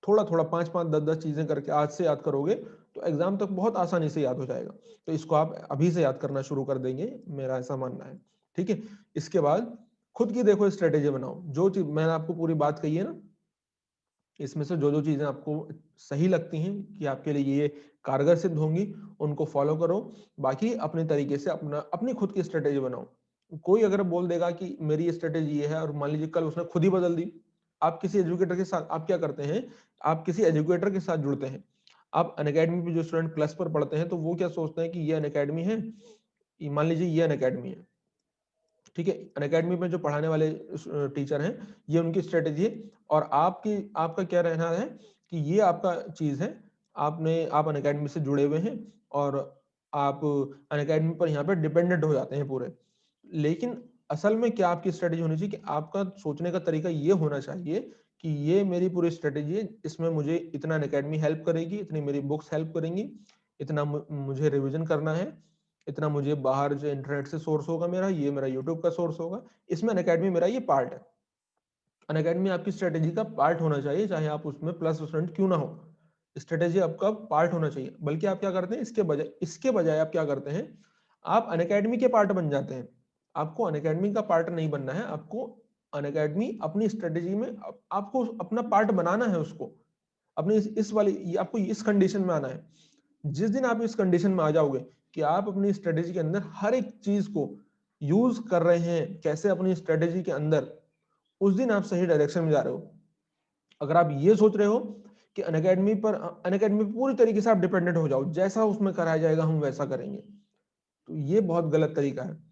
थोड़ा थोड़ा 5-5, 10-10 चीजें करके आज से याद करोगे तो एग्जाम तक बहुत आसानी से याद हो जाएगा। तो इसको आप अभी से याद करना शुरू कर देंगे, मेरा ऐसा मानना है, ठीक है। इसके बाद खुद की देखो स्ट्रेटेजी बनाओ। जो चीज मैंने आपको पूरी बात कही है ना, इसमें से जो जो चीजें आपको सही लगती हैं कि आपके लिए ये कारगर सिद्ध होंगी, उनको फॉलो करो। बाकी अपने तरीके से अपनी खुद की स्ट्रेटेजी बनाओ। कोई अगर बोल देगा कि मेरी स्ट्रेटेजी ये है, और मान लीजिए कल उसने खुद ही बदल दी, आप किसी एजुकेटर के साथ आप क्या करते हैं, आप किसी एजुकेटर के साथ जुड़ते हैं। आप अनअकैडमी पे जो स्टूडेंट प्लस पर पढ़ते हैं, तो वो क्या सोचते हैं कि ये अनअकैडमी है, मान लीजिए ये अनअकैडमी है, ठीक है। अनअकैडमी में जो पढ़ाने वाले टीचर हैं, ये उनकी स्ट्रेटेजी है। और आपका क्या रहना है कि ये आपका चीज है, आप अनअकैडमी से जुड़े हुए हैं और आप अनअकैडमी पर यहाँ पे डिपेंडेंट हो जाते हैं पूरे। लेकिन असल में क्या आपकी स्ट्रेटेजी होनी चाहिए कि आपका सोचने का तरीका ये होना चाहिए कि ये मेरी पूरी स्ट्रेटेजी है, इसमें मुझे इतना अनअकैडमी हेल्प करेगी, इतनी मेरी बुक्स हेल्प करेंगी, इतना मुझे रिवीजन करना है, इतना मुझे बाहर जो इंटरनेट से सोर्स होगा मेरा, ये मेरा यूट्यूब का सोर्स होगा, इसमें अनअकैडमी मेरा ये पार्ट है। अनअकैडमी आपकी स्ट्रेटेजी का पार्ट होना चाहिए, चाहे आप उसमें प्लस स्टूडेंट क्यों ना हो, स्ट्रेटेजी आपका पार्ट होना चाहिए। बल्कि आप क्या करते हैं, इसके बजाय आप क्या करते हैं, आप अनअकैडमी के पार्ट बन जाते हैं। आपको अनअकैडमी का पार्ट नहीं बनना है, आपको अनअकैडमी अपनी स्ट्रेटेजी में आपको अपना पार्ट बनाना है उसको। अपनी इस वाली आपको इस कंडीशन में आना है। जिस दिन आप इस कंडीशन में आ जाओगे कि आप अपनी स्ट्रेटेजी के अंदर हर एक चीज को यूज कर रहे हैं, कैसे अपनी स्ट्रेटेजी के अंदर, उस दिन आप सही डायरेक्शन में जा रहे हो। अगर आप ये सोच रहे हो कि अनअकैडमी पर पूरी तरीके से आप डिपेंडेंट हो जाओ, जैसा उसमें कराया जाएगा हम वैसा करेंगे, तो ये बहुत गलत तरीका है।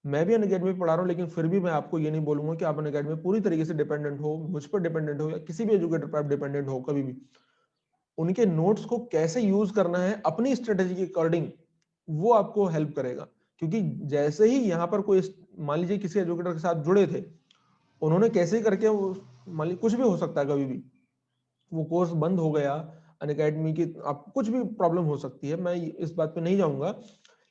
मैं भी अनअकैडमी पढ़ा रहा हूँ, लेकिन फिर भी मैं आपको ये नहीं बोलूंगा कि आप अनअकैडमी पूरी तरीके से डिपेंडेंट हो, मुझ पर डिपेंडेंट हो या किसी भी एजुकेटर पर आप डिपेंडेंट हो कभी भी। उनके नोट्स को कैसे यूज करना है अपनी स्ट्रेटेजी के अकॉर्डिंग, वो आपको हेल्प करेगा। क्योंकि जैसे ही यहाँ पर कोई, मान लीजिए किसी एजुकेटर के साथ जुड़े थे, उन्होंने कैसे करके वो, मान लीजिए कुछ भी हो सकता है, कभी भी वो कोर्स बंद हो गया अनअकैडमी की, आप कुछ भी प्रॉब्लम हो सकती है, मैं इस बात पे नहीं जाऊंगा।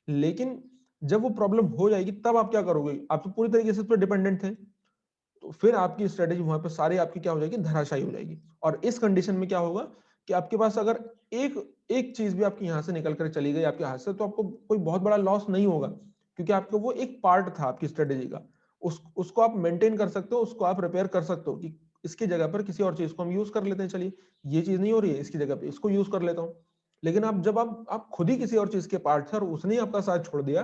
लेकिन जब वो प्रॉब्लम हो जाएगी तब आप क्या करोगे, आप तो पूरी तरीके से उस पर डिपेंडेंट थे, तो फिर आपकी स्ट्रेटेजी वहां पर सारी आपकी क्या हो जाएगी, धराशायी हो जाएगी। और इस कंडीशन में क्या होगा कि आपके पास अगर एक एक चीज भी आपकी यहाँ से निकल कर चली गई आपके हाथ से, तो आपको कोई बहुत बड़ा लॉस नहीं होगा, क्योंकि आपका वो एक पार्ट था आपकी स्ट्रेटेजी का। उसको आप मेंटेन कर सकते हो, उसको आप रिपेयर कर सकते हो कि इसकी जगह पर किसी और चीज को हम यूज कर लेते हैं, चलिए ये चीज नहीं हो रही है, इसकी जगह पे इसको यूज कर लेता हूँ। लेकिन आप जब आप खुद ही किसी और चीज के पार्ट थे और उसने ही आपका साथ छोड़ दिया,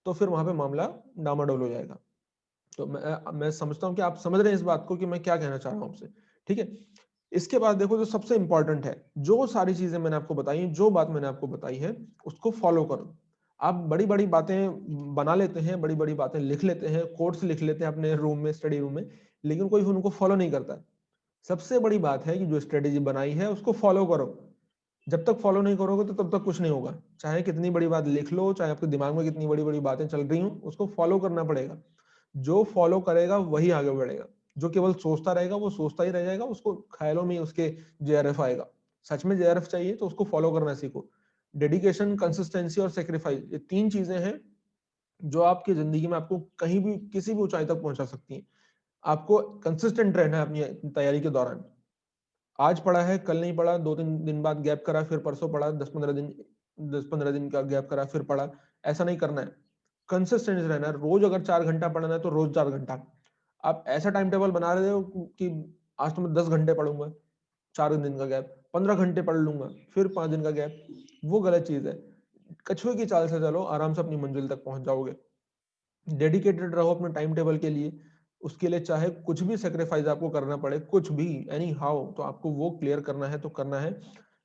तो फिर वहां पे मामला डामाडोल हो जाएगा। तो मैं समझता हूँ कि आप समझ रहे हैं इस बात को कि मैं क्या कहना चाह रहा हूँ आपसे। ठीक है, इसके बाद देखो जो सबसे इंपॉर्टेंट है, जो सारी चीजें मैंने आपको बताई, जो बात मैंने आपको बताई है, उसको फॉलो करो। आप बड़ी बड़ी बातें बना लेते हैं, बड़ी बड़ी बातें लिख लेते हैं, कोट्स लिख लेते हैं अपने रूम में, स्टडी रूम में, लेकिन कोई उनको फॉलो नहीं करता है। सबसे बड़ी बात है कि जो स्ट्रेटेजी बनाई है उसको फॉलो करो। जब तक फॉलो नहीं करोगे तो तब तक कुछ नहीं होगा। चाहे कितनी बड़ी बात लिख लो, चाहे आपके दिमाग में कितनी बड़ी बड़ी बातें चल रही हो, उसको फॉलो करना पड़ेगा। जो फॉलो करेगा वही आगे बढ़ेगा, जो केवल सोचता रहेगा वो सोचता ही रह जाएगा, उसको ख्यालों में उसके जेआरएफ आएगा। सच में जेआरएफ चाहिए तो उसको फॉलो करना सीखो। डेडिकेशन, कंसिस्टेंसी और सेक्रीफाइस, ये तीन चीजें हैं जो आपकी जिंदगी में आपको कहीं भी किसी भी ऊंचाई तक पहुंचा सकती हैं। आपको कंसिस्टेंट रहना है अपनी तैयारी के दौरान। आज पढ़ा है, कल नहीं पढ़ा, 2-3 दिन बाद गैप करा, फिर परसों पढ़ा, 10-15 दिन का गैप करा, फिर पढ़ा, ऐसा नहीं करना है। कंसिस्टेंट रहना है। रोज अगर 4 घंटा पढ़ना है तो रोज 4 घंटा। आप ऐसा टाइम टेबल बना रहे हो कि आज तो मैं 10 घंटे पढ़ूंगा, 4 दिन का गैप, 15 घंटे पढ़ लूंगा, फिर 5 दिन का गैप, वो गलत चीज है। कछुए की चाल से चलो, आराम से अपनी मंजिल तक पहुंच जाओगे। डेडिकेटेड रहो अपने टाइम टेबल के लिए, उसके लिए चाहे कुछ भी सेक्रीफाइस आपको करना पड़े, कुछ भी, एनी हाउ, तो आपको वो क्लियर करना है तो करना है।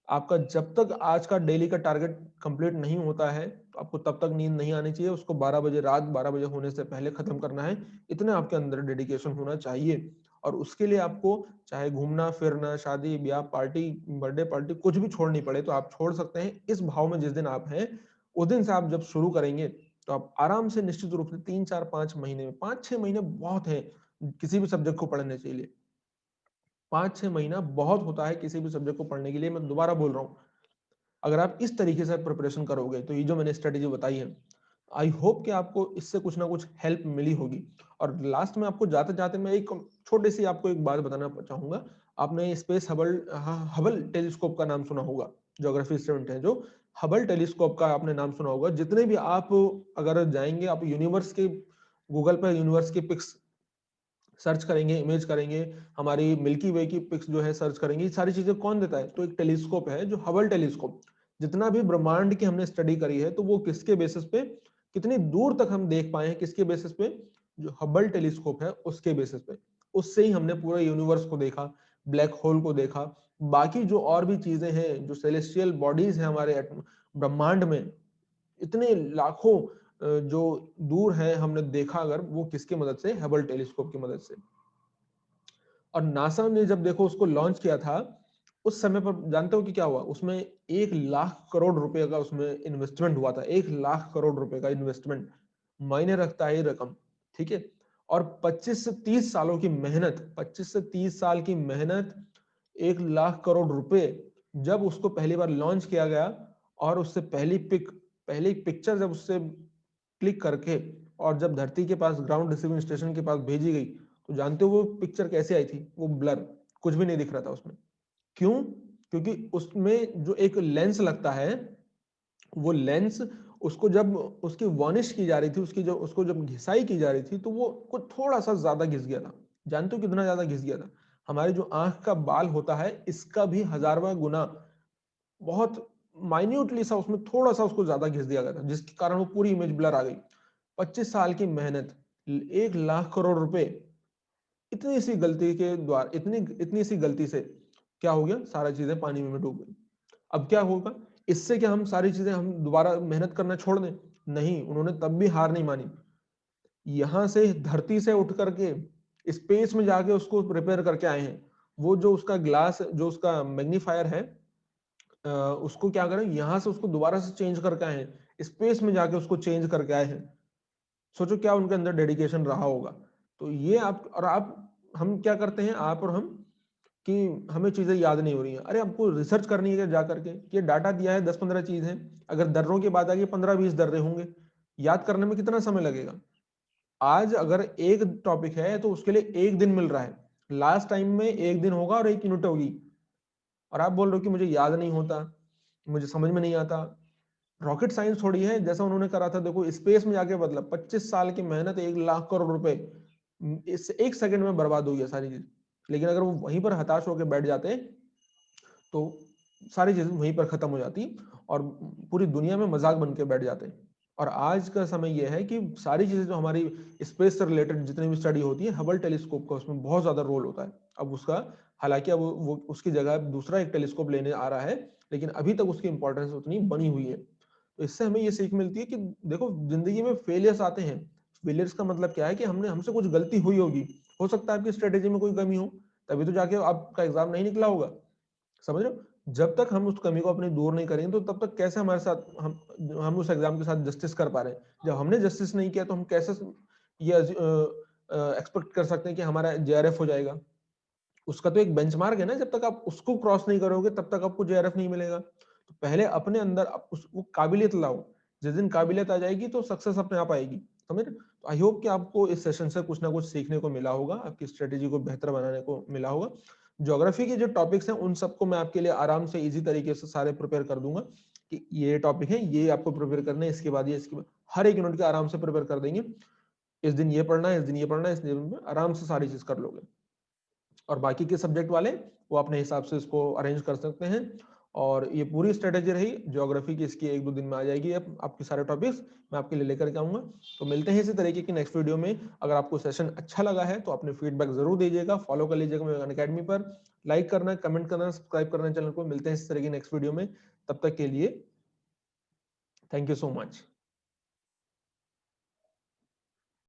आपका जब तक आज का डेली का टारगेट कंप्लीट नहीं होता है, तो आपको तब तक नींद नहीं आनी चाहिए, उसको 12 बजे, रात 12 बजे होने से पहले खत्म करना है। इतना आपके अंदर डेडिकेशन होना चाहिए। और उसके लिए आपको चाहे घूमना फिरना, शादी ब्याह, पार्टी, बर्थडे पार्टी, कुछ भी छोड़नी पड़े तो आप छोड़ सकते हैं। इस भाव में जिस दिन आप हैं, उस दिन से आप जब शुरू करेंगे, तो आप आराम से निश्चित रूप से 3-4-5 महीने में, 5-6 महीने बहुत है किसी भी सब्जेक्ट को पढ़ने के लिए। 5-6 महीना बहुत होता है किसी भी सब्जेक्ट को पढ़ने के लिए। मैं दोबारा बोल रहा हूँ, अगर आप इस तरीके से प्रिपरेशन करोगे तो ये जो मैंने स्ट्रेटेजी बताई है, आई होप कि आपको इससे कुछ ना कुछ हेल्प मिली होगी। और लास्ट में आपको जाते जाते मैं एक छोटी सी आपको एक बात बताना चाहूंगा। आपने स्पेस हबल टेलीस्कोप का नाम सुना होगा, ज्योग्राफी स्टूडेंट है जो, हबल टेलीस्कोप का आपने नाम सुना होगा। जितने भी आप अगर जाएंगे, आप यूनिवर्स के, गूगल पर यूनिवर्स के पिक्स सर्च करेंगे, इमेज करेंगे, हमारी मिल्की वे की पिक्स जो है सर्च करेंगे, ये सारी चीजें कौन देता है, तो एक टेलीस्कोप है जो हबल टेलीस्कोप। जितना भी ब्रह्मांड की हमने स्टडी करी है, तो वो किसके बेसिस पे, कितनी दूर तक हम देख पाए हैं, किसके बेसिस पे, जो हबल टेलीस्कोप है उसके बेसिस पे। उससे ही हमने पूरे यूनिवर्स को देखा, ब्लैक होल को देखा, बाकी जो और भी चीजें हैं, जो सेलेस्टियल बॉडीज है हमारे ब्रह्मांड में, इतने लाखों जो दूर है, हमने देखा अगर, वो किसकी मदद से, हबल टेलीस्कोप की मदद से। और नासा ने जब देखो उसको लॉन्च किया था, उस समय पर जानते हो कि क्या हुआ, उसमें 1 लाख करोड़ रुपए का उसमें इन्वेस्टमेंट हुआ था। 1 लाख करोड़ रुपए का इन्वेस्टमेंट मायने रखता है ये रकम, ठीक है। और 25 से 30 सालों की मेहनत, 25 से 30 साल की मेहनत, 1 लाख करोड़ रुपए, जब उसको पहली बार लॉन्च किया गया और उससे पहली पिक्चर जब उससे क्लिक करके और जब धरती के पास ग्राउंड रिसीविंग स्टेशन के पास भेजी गई, तो जानते हो वो पिक्चर कैसे आई थी? वो ब्लर, कुछ भी नहीं दिख रहा था उसमें। क्यों? क्योंकि उसमें जो एक लेंस लगता है, वो लेंस उसको जब उसकी वार्निश की जा रही थी, उसकी जो उसको जब घिसाई की जा रही थी, तो वो कुछ थोड़ा सा ज्यादा घिस गया था। जानते हो कितना ज्यादा घिस गया था? हमारे जो आंख का बाल होता है, इसका भी 1000वां गुना, बहुत माइन्यूटली सा उसमें थोड़ा सा उसको ज्यादा घिस दिया गया था, जिसके कारण वो पूरी इमेज ब्लर आ गई। 25 साल की मेहनत, 1 लाख करोड़ रुपए, इतनी सी गलती के द्वारा, इतनी इतनी सी गलती से क्या हो गया? सारा चीजें पानी में डूब गई। अब क्या होगा इससे? क्या हम सारी चीजें हम दोबारा मेहनत करना छोड़ दें? नहीं, उन्होंने तब भी हार नहीं मानी। यहां से धरती से उठ करके स्पेस में जाके उसको रिपेयर करके आए हैं। वो जो उसका ग्लास, जो उसका मैग्नीफायर है, उसको क्या करें, यहां से उसको दोबारा से चेंज करके आए हैं, स्पेस में जाके उसको चेंज करके आए हैं। सोचो क्या उनके अंदर डेडिकेशन रहा होगा। तो ये आप और आप, हम क्या करते हैं, आप और हम, कि हमें चीजें याद नहीं हो रही हैं। अरे आपको रिसर्च करनी है जा करके, ये डाटा दिया है 10-15 चीज है, अगर दर्रों की बात आ गई 15-20 दर्रे होंगे, याद करने में कितना समय लगेगा? आज अगर एक टॉपिक है तो उसके लिए एक दिन मिल रहा है, लास्ट टाइम में एक दिन होगा और 1 यूनिट होगी, और आप बोल रहे हो कि मुझे याद नहीं होता, मुझे समझ में नहीं आता। रॉकेट साइंस थोड़ी है, जैसा उन्होंने करा था, देखो स्पेस में जाके बदला, 25 साल की मेहनत, 1 लाख करोड़ रुपए, इस 1 सेकंड में बर्बाद हो गया सारी चीज। लेकिन अगर वो वहीं पर हताश होकर बैठ जाते, तो सारी चीजें वहीं पर खत्म हो जाती और पूरी दुनिया में मजाक बन के बैठ जाते। और आज का समय यह है कि सारी चीजें जो हमारी स्पेस से रिलेटेड जितनी भी स्टडी होती है, हबल टेलीस्कोप का उसमें बहुत ज्यादा रोल होता है। अब उसका, हालांकि अब वो उसकी जगह दूसरा एक टेलीस्कोप लेने आ रहा है, लेकिन अभी तक उसकी इंपॉर्टेंस उतनी बनी हुई है। तो इससे हमें ये सीख मिलती है कि देखो जिंदगी में फेलियर्स आते हैं। फेलियर्स का मतलब क्या है कि हमसे कुछ गलती हुई होगी, हो सकता है आपकी स्ट्रेटेजी में कोई कमी हो, तभी तो जाके आपका एग्जाम नहीं निकला होगा। समझ रहे हो? जब तक हम उस कमी को अपनी दूर नहीं करेंगे, तो तब तक कैसे हमारे साथ हम उस एग्जाम के साथ जस्टिस कर पा रहे हैं? जब हमने जस्टिस नहीं किया, तो हम कैसे ये एक्सपेक्ट कर सकते हैं कि हमारा जेआरएफ हो जाएगा? उसका तो एक बेंचमार्क है ना, जब तक आप उसको क्रॉस नहीं करोगे तब तक आपको जेआरएफ नहीं मिलेगा। तो पहले अपने अंदर आप वो काबिलियत लाओ। जिस दिन काबिलियत आ जाएगी तो सक्सेस अपने आप आएगी। समझ रहे? तो आई होप कि आपको इस सेशन से कुछ ना कुछ सीखने को मिला होगा, आपकी स्ट्रेटेजी को बेहतर बनाने को मिला होगा। ज्योग्राफी के जो टॉपिक्स हैं उन सबको मैं आपके लिए आराम से इजी तरीके से सारे प्रिपेयर कर दूंगा, कि ये टॉपिक है, ये आपको प्रिपेयर करना है, इसके बाद ये, इसके बाद हर एक यूनिट के आराम से प्रिपेयर कर देंगे। इस दिन ये पढ़ना है, इस दिन ये पढ़ना है, इस दिन में आराम से सारी चीज कर लोगे। और बाकी के सब्जेक्ट वाले वो अपने हिसाब से इसको अरेंज कर सकते हैं। और ये पूरी स्ट्रेटेजी रही ज्योग्राफी की, इसकी 1-2 दिन में आ जाएगी। अब आपके सारे टॉपिक्स मैं आपके लिए लेकर के आऊंगा। तो मिलते हैं इसी तरीके की नेक्स्ट वीडियो में। अगर आपको सेशन अच्छा लगा है तो अपने फीडबैक जरूर दीजिएगा, फॉलो कर लीजिएगा मेरे अनअकैडमी पर, लाइक करना, कमेंट करना, सब्सक्राइब करना चैनल को। मिलते हैं इस तरह की नेक्स्ट वीडियो में, तब तक के लिए थैंक यू सो मच।